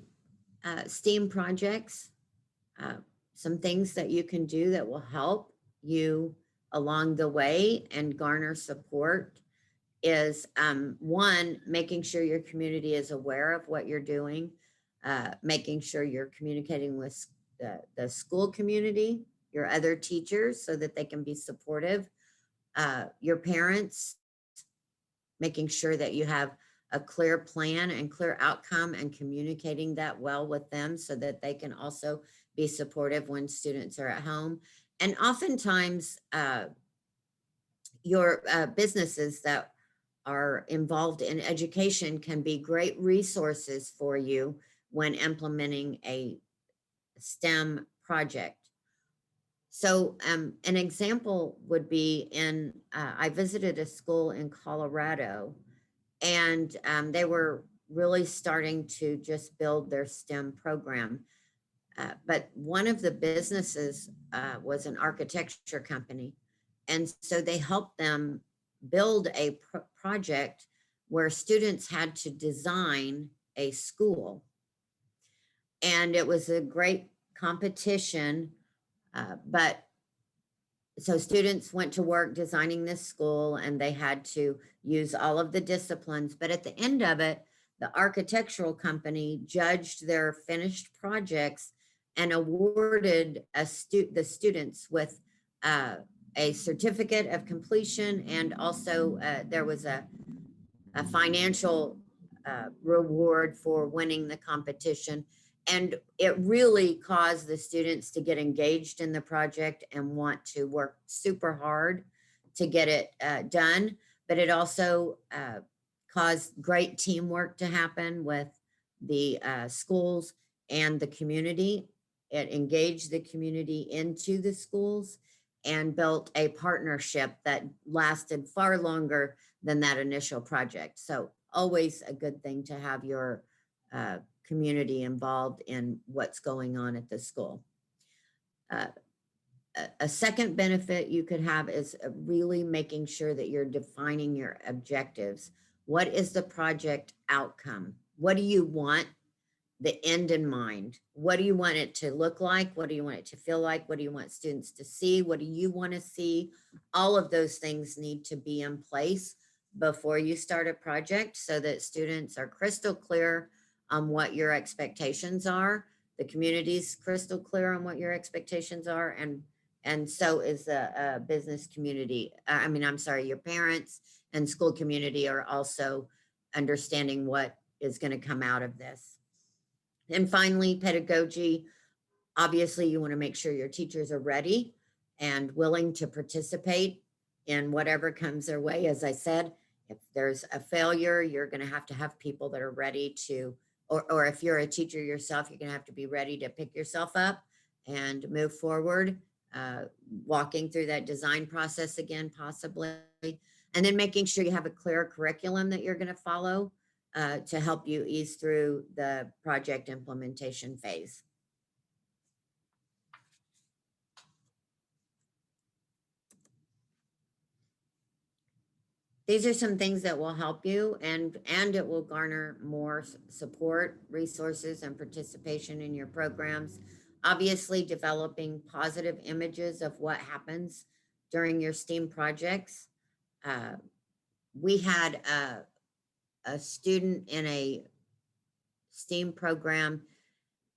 STEAM projects, some things that you can do that will help you along the way and garner support is one, making sure your community is aware of what you're doing, making sure you're communicating with the school community, your other teachers so that they can be supportive, your parents, making sure that you have a clear plan and clear outcome and communicating that well with them so that they can also be supportive when students are at home. And oftentimes your businesses that are involved in education can be great resources for you when implementing a STEM project. So an example would be I visited a school in Colorado, and they were really starting to just build their STEM program. But one of the businesses was an architecture company. And so they helped them build a project where students had to design a school. And it was a great competition, but so students went to work designing this school and they had to use all of the disciplines. But at the end of it, the architectural company judged their finished projects and awarded the students with a certificate of completion. And also there was a financial reward for winning the competition. And it really caused the students to get engaged in the project and want to work super hard to get it done. But it also caused great teamwork to happen with the schools and the community. It engaged the community into the schools and built a partnership that lasted far longer than that initial project. So always a good thing to have your community involved in what's going on at the school. A second benefit you could have is really making sure that you're defining your objectives. What is the project outcome? What do you want the end in mind? What do you want it to look like? What do you want it to feel like? What do you want students to see? What do you want to see? All of those things need to be in place before you start a project so that students are crystal clear on what your expectations are. The community's crystal clear on what your expectations are, and so is the business community. Your parents and school community are also understanding what is going to come out of this. And finally, pedagogy. Obviously, you want to make sure your teachers are ready and willing to participate in whatever comes their way. As I said, if there's a failure, you're going to have people that are ready to, or if you're a teacher yourself, you're going to have to be ready to pick yourself up and move forward, walking through that design process again, possibly, and then making sure you have a clear curriculum that you're going to follow to help you ease through the project implementation phase. These are some things that will help you, and it will garner more support, resources, and participation in your programs. Obviously, developing positive images of what happens during your STEAM projects. We had a student in a STEAM program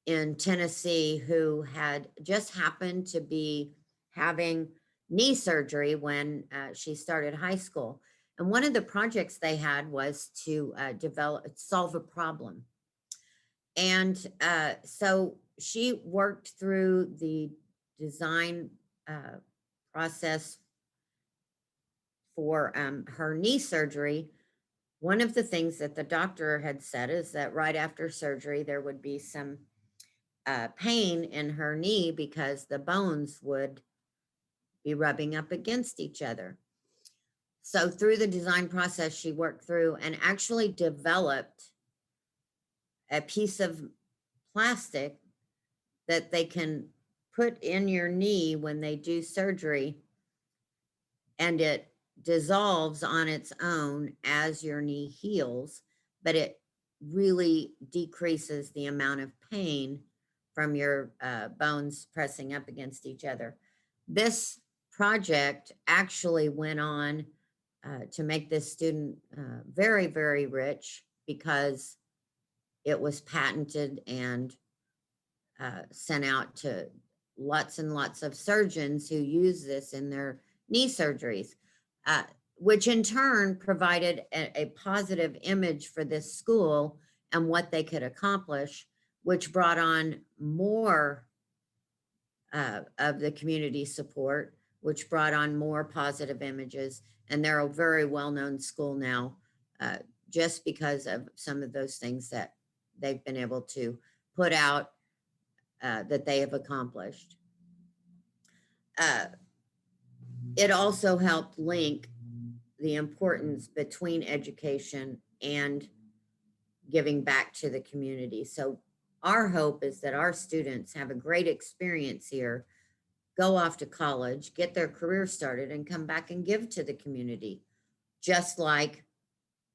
in Tennessee who had just happened to be having knee surgery when she started high school. And one of the projects they had was to solve a problem. And so she worked through the design process for her knee surgery, one of the things that the doctor had said is that right after surgery, there would be some pain in her knee because the bones would be rubbing up against each other. So through the design process, she worked through and actually developed a piece of plastic that they can put in your knee when they do surgery, and it dissolves on its own as your knee heals, but it really decreases the amount of pain from your bones pressing up against each other. This project actually went on to make this student very, very rich because it was patented and sent out to lots and lots of surgeons who use this in their knee surgeries, which in turn provided a positive image for this school and what they could accomplish, which brought on more of the community support, which brought on more positive images. And they're a very well-known school now, just because of some of those things that they've been able to put out that they have accomplished. It also helped link the importance between education and giving back to the community. So our hope is that our students have a great experience here, go off to college, get their career started, and come back and give to the community, just like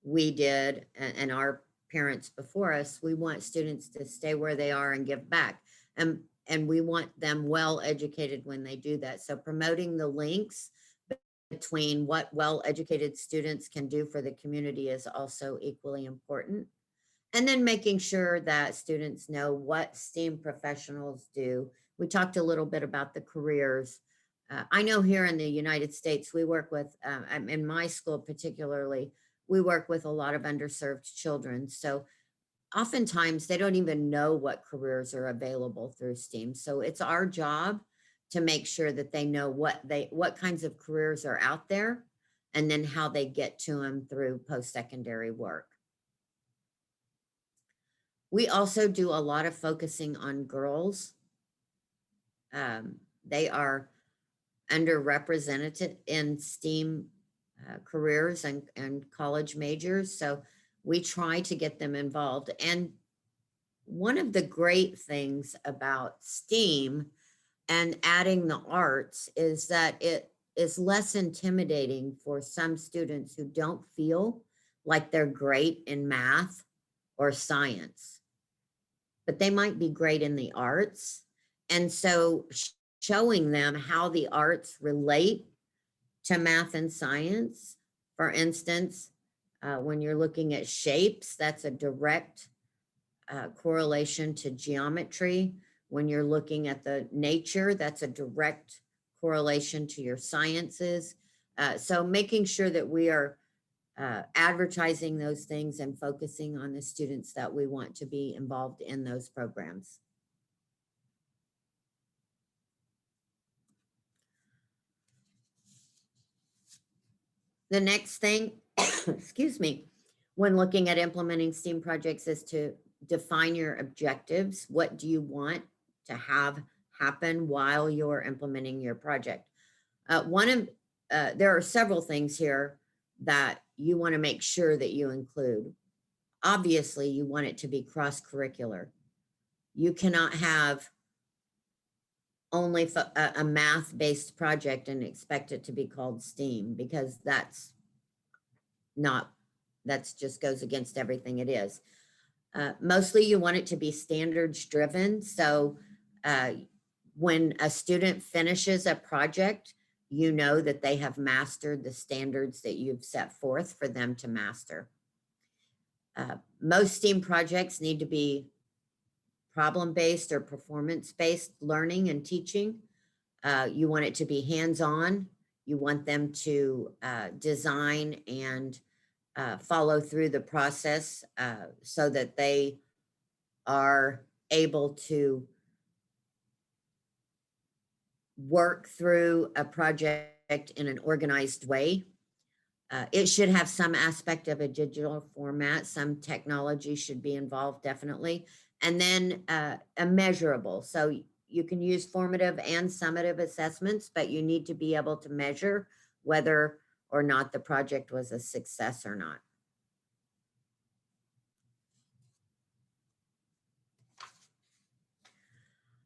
we did and our parents before us. We want students to stay where they are and give back. And we want them well educated when they do that. So promoting the links between what well-educated students can do for the community is also equally important. And then making sure that students know what STEAM professionals do. We talked a little bit about the careers. I know here in the United States, we work with, in my school particularly, we work with a lot of underserved children. So oftentimes they don't even know what careers are available through STEAM. So it's our job to make sure that they know what kinds of careers are out there, and then how they get to them through post-secondary work. We also do a lot of focusing on girls. They are underrepresented in STEAM careers and college majors. So we try to get them involved. And one of the great things about STEAM and adding the arts is that it is less intimidating for some students who don't feel like they're great in math or science, but they might be great in the arts. And so showing them how the arts relate to math and science, for instance, when you're looking at shapes, that's a direct correlation to geometry. When you're looking at the nature, that's a direct correlation to your sciences. So making sure that we are advertising those things and focusing on the students that we want to be involved in those programs. The next thing, excuse me, when looking at implementing STEAM projects is to define your objectives. What do you want to have happen while you're implementing your project? There are several things here that you want to make sure that you include. Obviously, you want it to be cross-curricular. You cannot have only a math-based project and expect it to be called STEAM, because that just goes against everything it is. Mostly you want it to be standards driven. So when a student finishes a project, you know that they have mastered the standards that you've set forth for them to master. Most STEAM projects need to be problem-based or performance-based learning and teaching. You want it to be hands-on. You want them to design and follow through the process so that they are able to work through a project in an organized way. It should have some aspect of a digital format. Some technology should be involved, definitely. And then a measurable. So you can use formative and summative assessments, but you need to be able to measure whether or not the project was a success or not.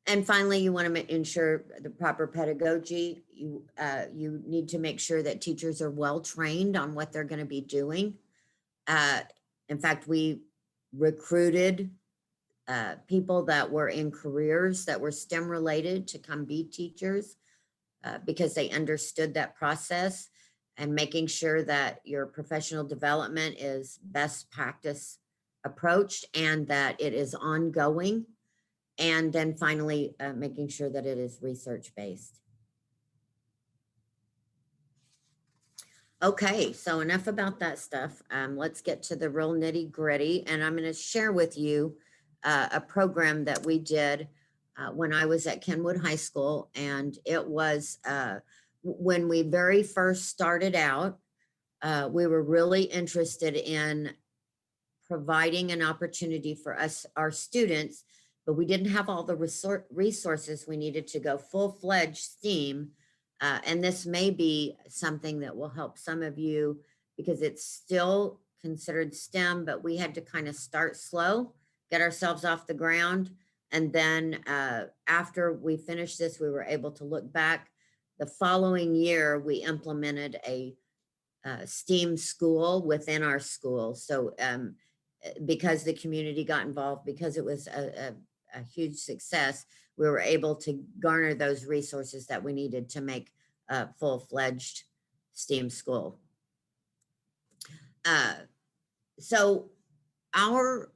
And finally, you want to ensure the proper pedagogy. You need to make sure that teachers are well trained on what they're going to be doing. In fact, we recruited people that were in careers that were STEM related to come be teachers because they understood that process, and making sure that your professional development is best practice approached and that it is ongoing. And then finally, making sure that it is research-based. Okay, so enough about that stuff. Let's get to the real nitty-gritty. And I'm going to share with you a program that we did when I was at Kenwood High School. And it was when we very first started out, we were really interested in providing an opportunity for us, our students, but we didn't have all the resources we needed to go full-fledged STEAM. And this may be something that will help some of you because it's still considered STEM, but we had to kind of start slow, get ourselves off the ground. And then after we finished this, we were able to look back. The following year, we implemented a STEAM school within our school. So because the community got involved, because it was a huge success, we were able to garner those resources that we needed to make a full-fledged STEAM school. So our,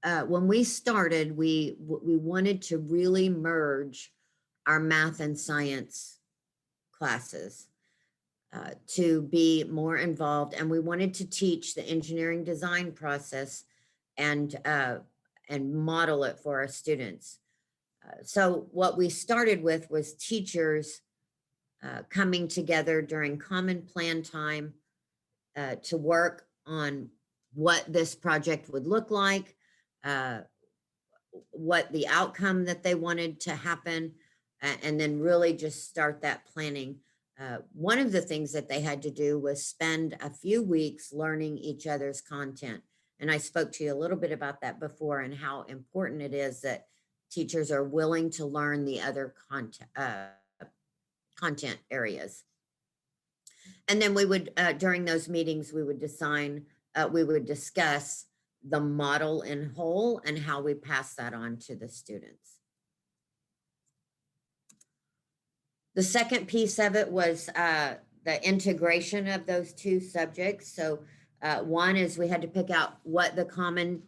when we started, we wanted to really merge our math and science classes to be more involved. And we wanted to teach the engineering design process and model it for our students. So what we started with was teachers coming together during common plan time to work on what this project would look like, what the outcome that they wanted to happen, and then really just start that planning. One of the things that they had to do was spend a few weeks learning each other's content. And I spoke to you a little bit about that before and how important it is that teachers are willing to learn the other content areas. And then we would, during those meetings, we would discuss the model in whole and how we pass that on to the students. The second piece of it was the integration of those two subjects. So one is we had to pick out what the common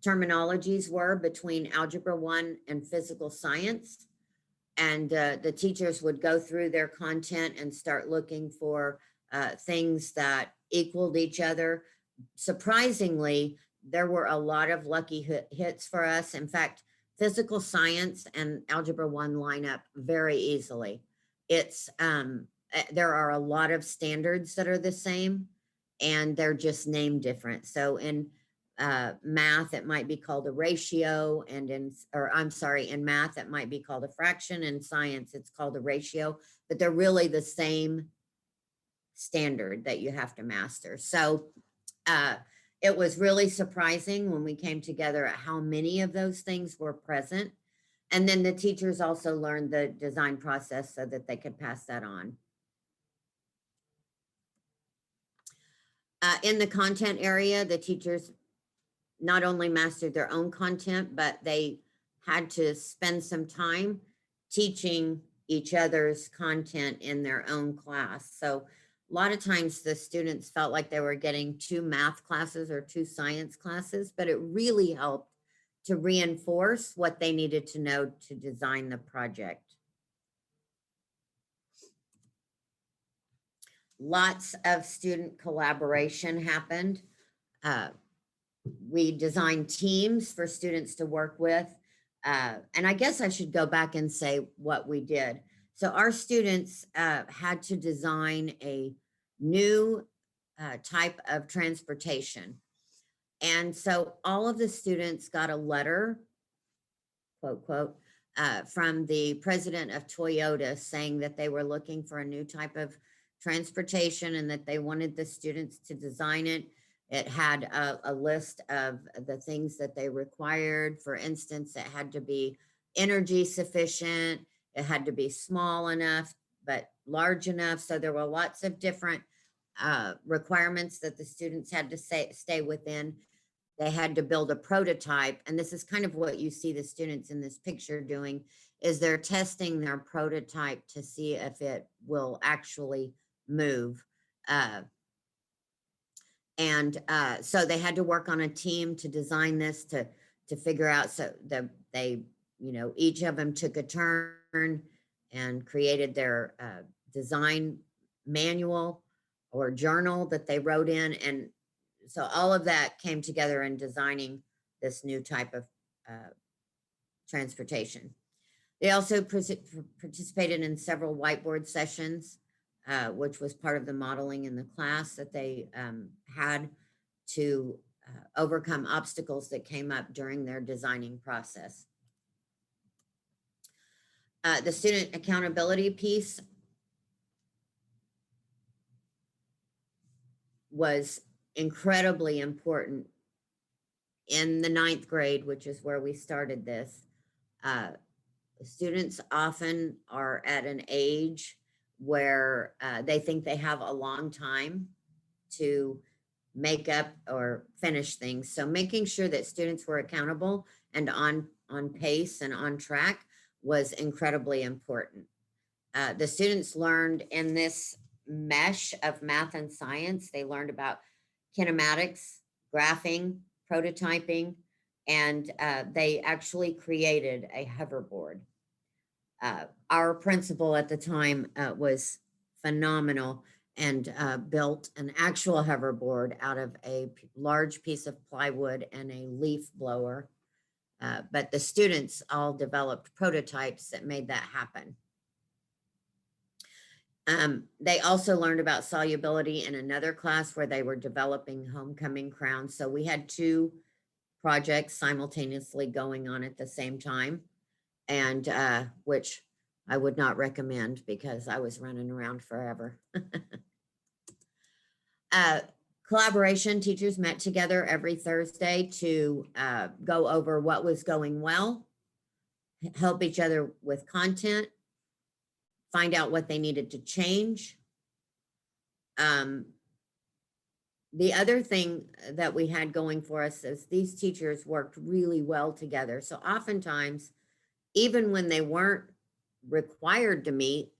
terminologies were between Algebra 1 and physical science. And the teachers would go through their content and start looking for things that equaled each other. Surprisingly, there were a lot of lucky hits for us. In fact, physical science and Algebra 1 line up very easily. It's there are a lot of standards that are the same and they're just named different. So in math, it might be called a ratio, and in math, it might be called a fraction. In science, it's called a ratio, but they're really the same standard that you have to master. So it was really surprising when we came together at how many of those things were present. And then the teachers also learned the design process so that they could pass that on. In the content area, the teachers not only mastered their own content, but they had to spend some time teaching each other's content in their own class. So a lot of times the students felt like they were getting 2 math classes or 2 science classes, but it really helped to reinforce what they needed to know to design the project. Lots of student collaboration happened. We designed teams for students to work with. And I guess I should go back and say what we did. So our students had to design a new type of transportation. And so all of the students got a letter, quote, quote, from the president of Toyota saying that they were looking for a new type of transportation and that they wanted the students to design it. It had a list of the things that they required. For instance, it had to be energy sufficient. It had to be small enough, but large enough. So there were lots of different requirements that the students had to stay within. They had to build a prototype. And this is kind of what you see the students in this picture doing, is they're testing their prototype to see if it will actually move. So they had to work on a team to design this, to figure out, so that they, each of them took a turn and created their design manual or journal that they wrote in. And so all of that came together in designing this new type of transportation. They also participated in several whiteboard sessions, which was part of the modeling in the class that they had to overcome obstacles that came up during their designing process. The student accountability piece was incredibly important in the 9th grade, which is where we started this. Students often are at an age where they think they have a long time to make up or finish things. So making sure that students were accountable and on pace and on track was incredibly important. The students learned in this mesh of math and science. They learned about kinematics, graphing, prototyping, and they actually created a hoverboard. Our principal at the time was phenomenal and built an actual hoverboard out of a large piece of plywood and a leaf blower. But the students all developed prototypes that made that happen. They also learned about solubility in another class where they were developing homecoming crowns. So we had 2 projects simultaneously going on at the same time, and which I would not recommend because I was running around forever. Collaboration, teachers met together every Thursday to go over what was going well, help each other with content, find out what they needed to change. The other thing that we had going for us is these teachers worked really well together. So oftentimes, even when they weren't required to meet,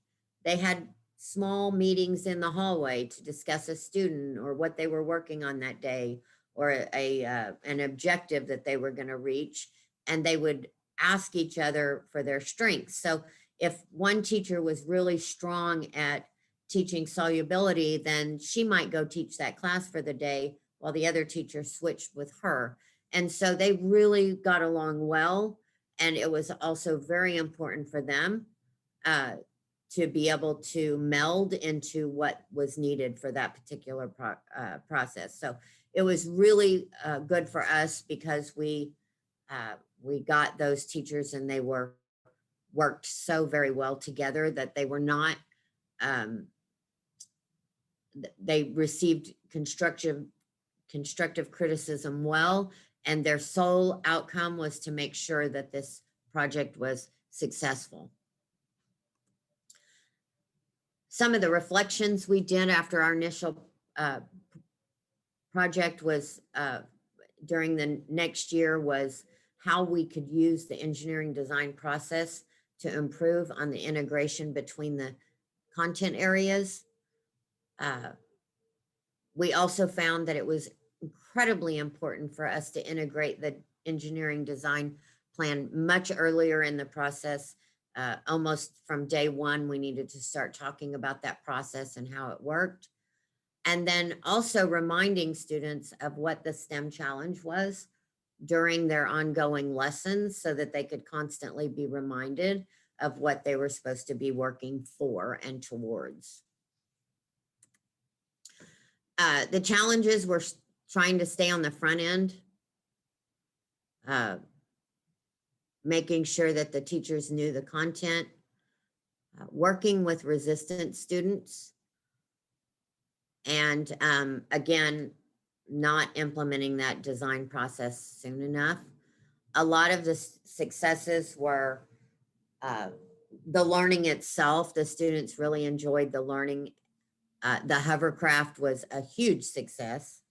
they had small meetings in the hallway to discuss a student or what they were working on that day, or an objective that they were going to reach. And they would ask each other for their strengths. So if one teacher was really strong at teaching solubility, then she might go teach that class for the day while the other teacher switched with her. And so they really got along well. And it was also very important for them to be able to meld into what was needed for that particular process. So it was really good for us because we got those teachers and they worked so very well together that they were not, they received constructive criticism well, and their sole outcome was to make sure that this project was successful. Some of the reflections we did after our initial project was during the next year was how we could use the engineering design process to improve on the integration between the content areas. We also found that it was incredibly important for us to integrate the engineering design plan much earlier in the process. Almost from day one, we needed to start talking about that process and how it worked. And then also reminding students of what the STEM challenge was during their ongoing lessons so that they could constantly be reminded of what they were supposed to be working for and towards. The challenges were trying to stay on the front end, making sure that the teachers knew the content, working with resistant students, and again, not implementing that design process soon enough. A lot of the successes were the learning itself. The students really enjoyed the learning. The hovercraft was a huge success.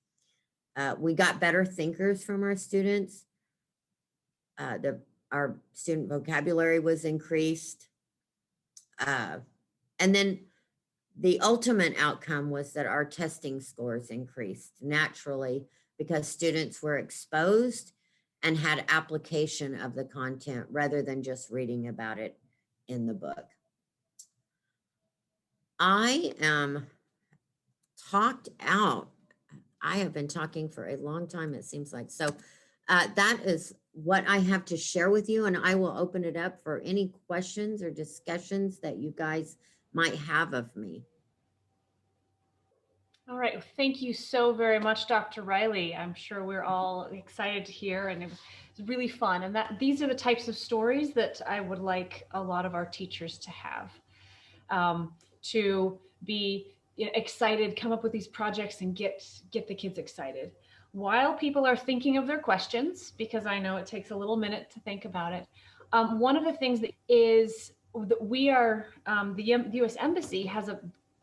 We got better thinkers from our students. Our student vocabulary was increased. And then the ultimate outcome was that our testing scores increased naturally because students were exposed and had application of the content rather than just reading about it in the book. I am talked out. I have been talking for a long time, it seems like. So that is what I have to share with you, and I will open it up for any questions or discussions that you guys might have of me. All right, well, thank you so very much, Dr. Riley. I'm sure we're all excited to hear, and it was really fun. And these are the types of stories that I would like a lot of our teachers to have, to be excited, come up with these projects and get the kids excited. While people are thinking of their questions, because I know it takes a little minute to think about it, one of the things that is that we are, the U.S. Embassy has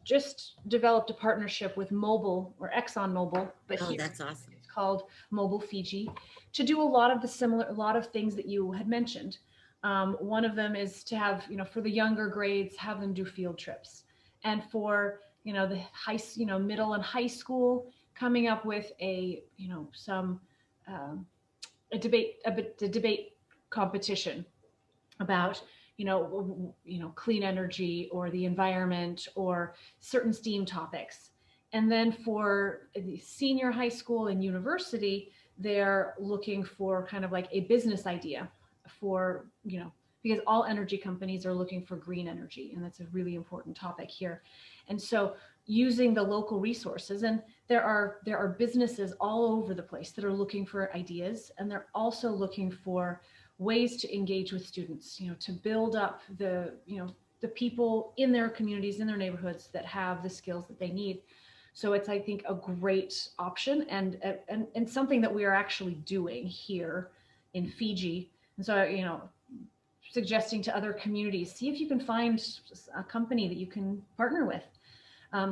just developed a partnership with Mobil, or Exxon Mobil, but Oh, here that's awesome. it's called Mobil Fiji, to do a lot of things that you had mentioned. One of them is to have, for the younger grades, have them do field trips, and for the middle and high school, coming up with a debate competition about clean energy or the environment or certain STEAM topics. And then for the senior high school and university, they're looking for kind of like a business idea for, because all energy companies are looking for green energy, and that's a really important topic here. And so using the local resources, and there are businesses all over the place that are looking for ideas, and they're also looking for ways to engage with students, to build up the people in their communities, in their neighborhoods that have the skills that they need. So it's, I think, a great option and something that we are actually doing here in Fiji. And so, suggesting to other communities, see if you can find a company that you can partner with,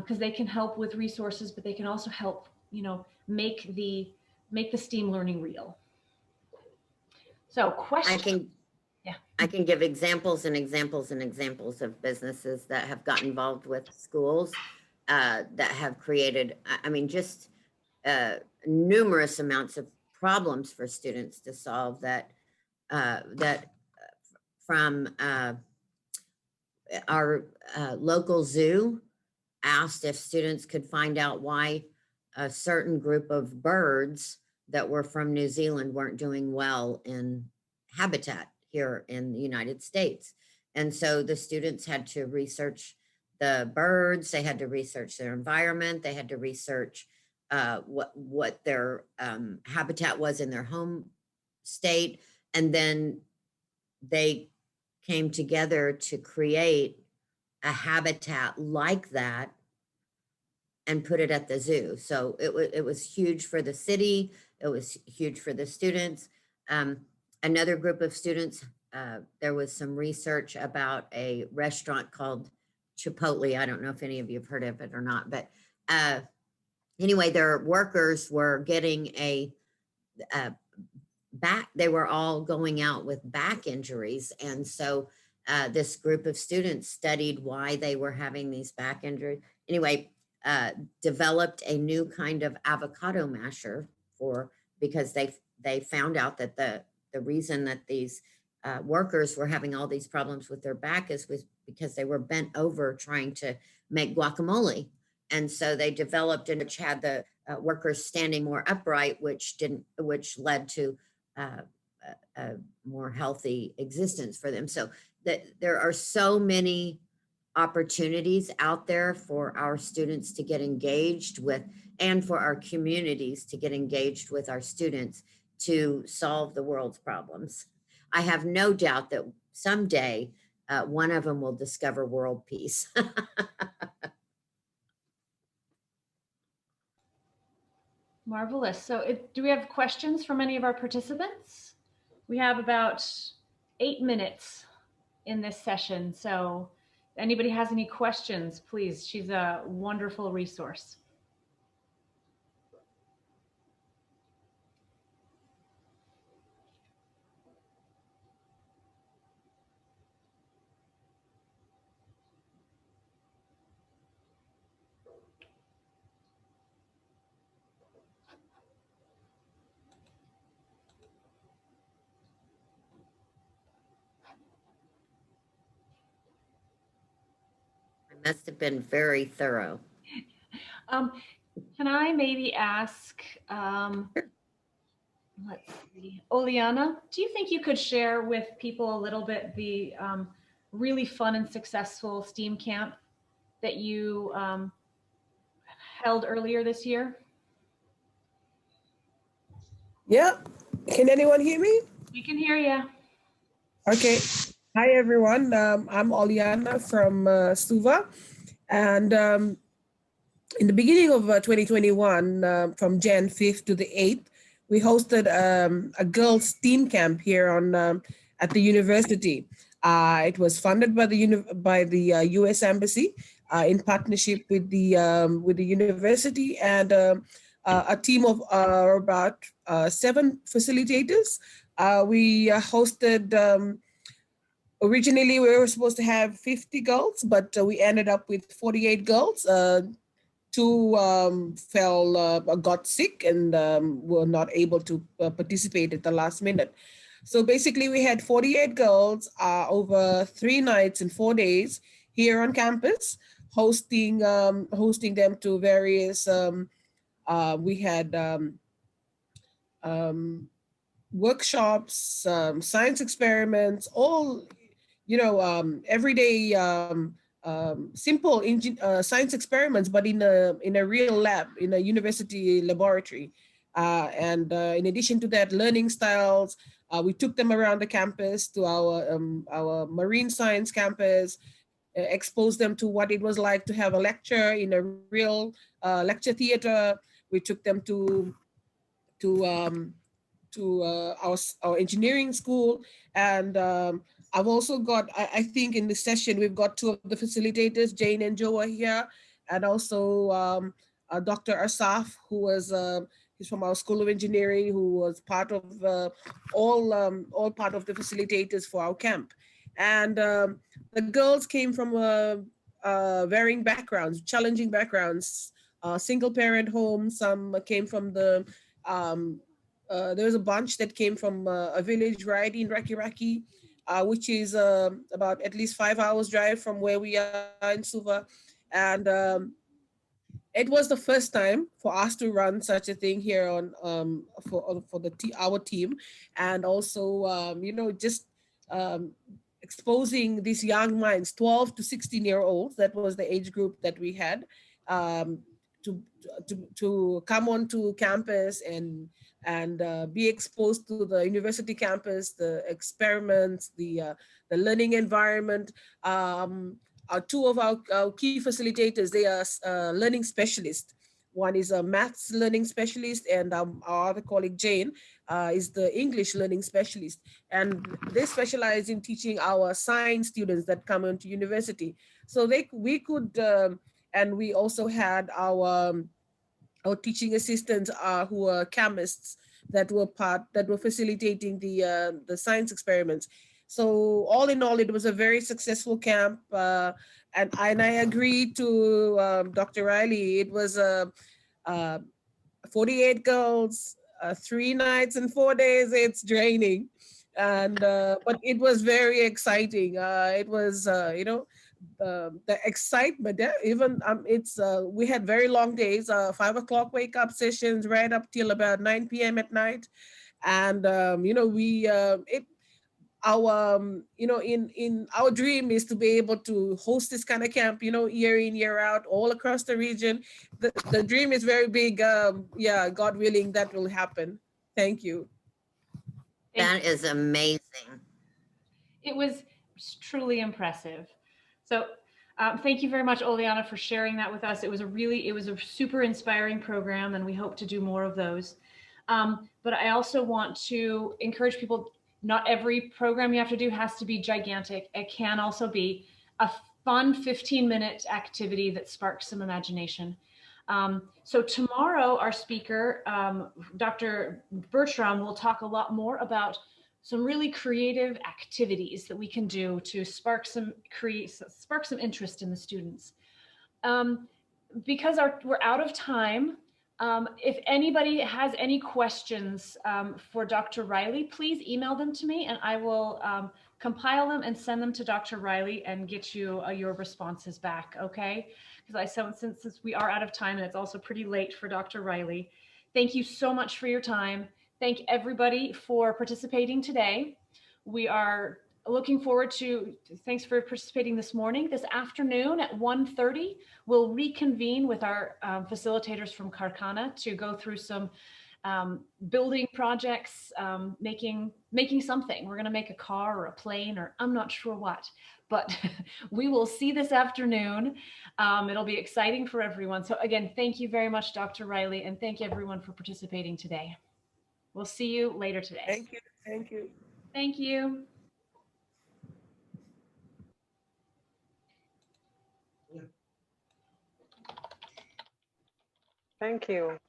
because they can help with resources, but they can also help, make the STEAM learning real. So question. I can give examples and examples and examples of businesses that have got involved with schools that have created, I mean, just numerous amounts of problems for students to solve that from our local zoo asked if students could find out why a certain group of birds that were from New Zealand weren't doing well in habitat here in the United States. And so the students had to research the birds, they had to research their environment, they had to research what their habitat was in their home state. And then they came together to create a habitat like that and put it at the zoo. So it was huge for the city. It was huge for the students. Another group of students, there was some research about a restaurant called Chipotle. I don't know if any of you have heard of it or not, but anyway, their workers were getting a back, they were all going out with back injuries. And so this group of students studied why they were having these back injuries. Anyway, developed a new kind of avocado masher because they found out that the reason that these workers were having all these problems with their back was because they were bent over trying to make guacamole. And so they developed and which had the workers standing more upright, which led to a more healthy existence for them. So that there are so many opportunities out there for our students to get engaged with, and for our communities to get engaged with our students to solve the world's problems. I have no doubt that someday one of them will discover world peace. Marvelous. So do we have questions from any of our participants? We have about 8 minutes in this session. So if anybody has any questions, please, she's a wonderful resource. I must have been very thorough. Can I maybe ask, let's see, Oleana, do you think you could share with people a little bit the really fun and successful STEAM camp that you held earlier this year? Yeah. Can anyone hear me? We can hear you. Okay. Hi, everyone. I'm Oliana from Suva. And in the beginning of 2021, from Jan 5th to the 8th, we hosted a girls' STEAM camp here on at the university. It was funded by the U.S. Embassy in partnership with the university, and a team of about 7 facilitators. We hosted. Originally, we were supposed to have 50 girls, but we ended up with 48 girls. 2 got sick and were not able to participate at the last minute. So basically, we had 48 girls over 3 nights and 4 days here on campus, hosting them to various. We had workshops, science experiments, all everyday simple science experiments, but in a real lab, in a university laboratory. And in addition to that, learning styles. We took them around the campus to our marine science campus, exposed them to what it was like to have a lecture in a real lecture theater. We took them to our engineering school, and I've also got, I think in this session, we've got 2 of the facilitators, Jane and Joe are here, and also Dr. Asaf, who was, he's from our School of Engineering, who was part of all part of the facilitators for our camp. And the girls came from varying backgrounds, challenging backgrounds, single parent homes. Some came from the, there was a bunch that came from a village right in Raki, which is about at least 5 hours drive from where we are in Suva. And it was the first time for us to run such a thing here on for our team, and also just exposing these young minds, 12 to 16-year-olds. That was the age group that we had, to come onto campus and be exposed to the university campus, the experiments, the learning environment. 2 of our key facilitators, they are learning specialists. One is a maths learning specialist, and our other colleague, Jane, is the English learning specialist. And they specialize in teaching our science students that come into university. So we could, and we also had our teaching assistants who are chemists that were facilitating the science experiments. So all in all, it was a very successful camp, and I agree to Dr. Riley. It was 48 girls, 3 nights and 4 days. It's draining, and but it was very exciting. It was the excitement. Even it's we had very long days. 5 o'clock wake up sessions right up till about 9 p.m. at night, and our in our dream is to be able to host this kind of camp, year in, year out, all across the region. The dream is very big. Yeah, God willing, that will happen. Thank you. That is amazing. It was truly impressive. So thank you very much, Oleana, for sharing that with us. It was a super inspiring program, and we hope to do more of those. But I also want to encourage people, not every program you have to do has to be gigantic. It can also be a fun 15-minute activity that sparks some imagination. So tomorrow, our speaker, Dr. Bertram, will talk a lot more about some really creative activities that we can do to spark some interest in the students. Because we're out of time, if anybody has any questions for Dr. Riley, please email them to me and I will compile them and send them to Dr. Riley and get you your responses back, okay? Because since we are out of time and it's also pretty late for Dr. Riley. Thank you so much for your time. Thank everybody for participating today. We are looking forward to, thanks for participating this morning. This afternoon at 1:30, we'll reconvene with our facilitators from Karkana to go through some building projects, making something. We're gonna make a car or a plane or I'm not sure what, but we will see this afternoon. It'll be exciting for everyone. So again, thank you very much, Dr. Riley, and thank you everyone for participating today. We'll see you later today. Thank you. Thank you. Thank you. Thank you.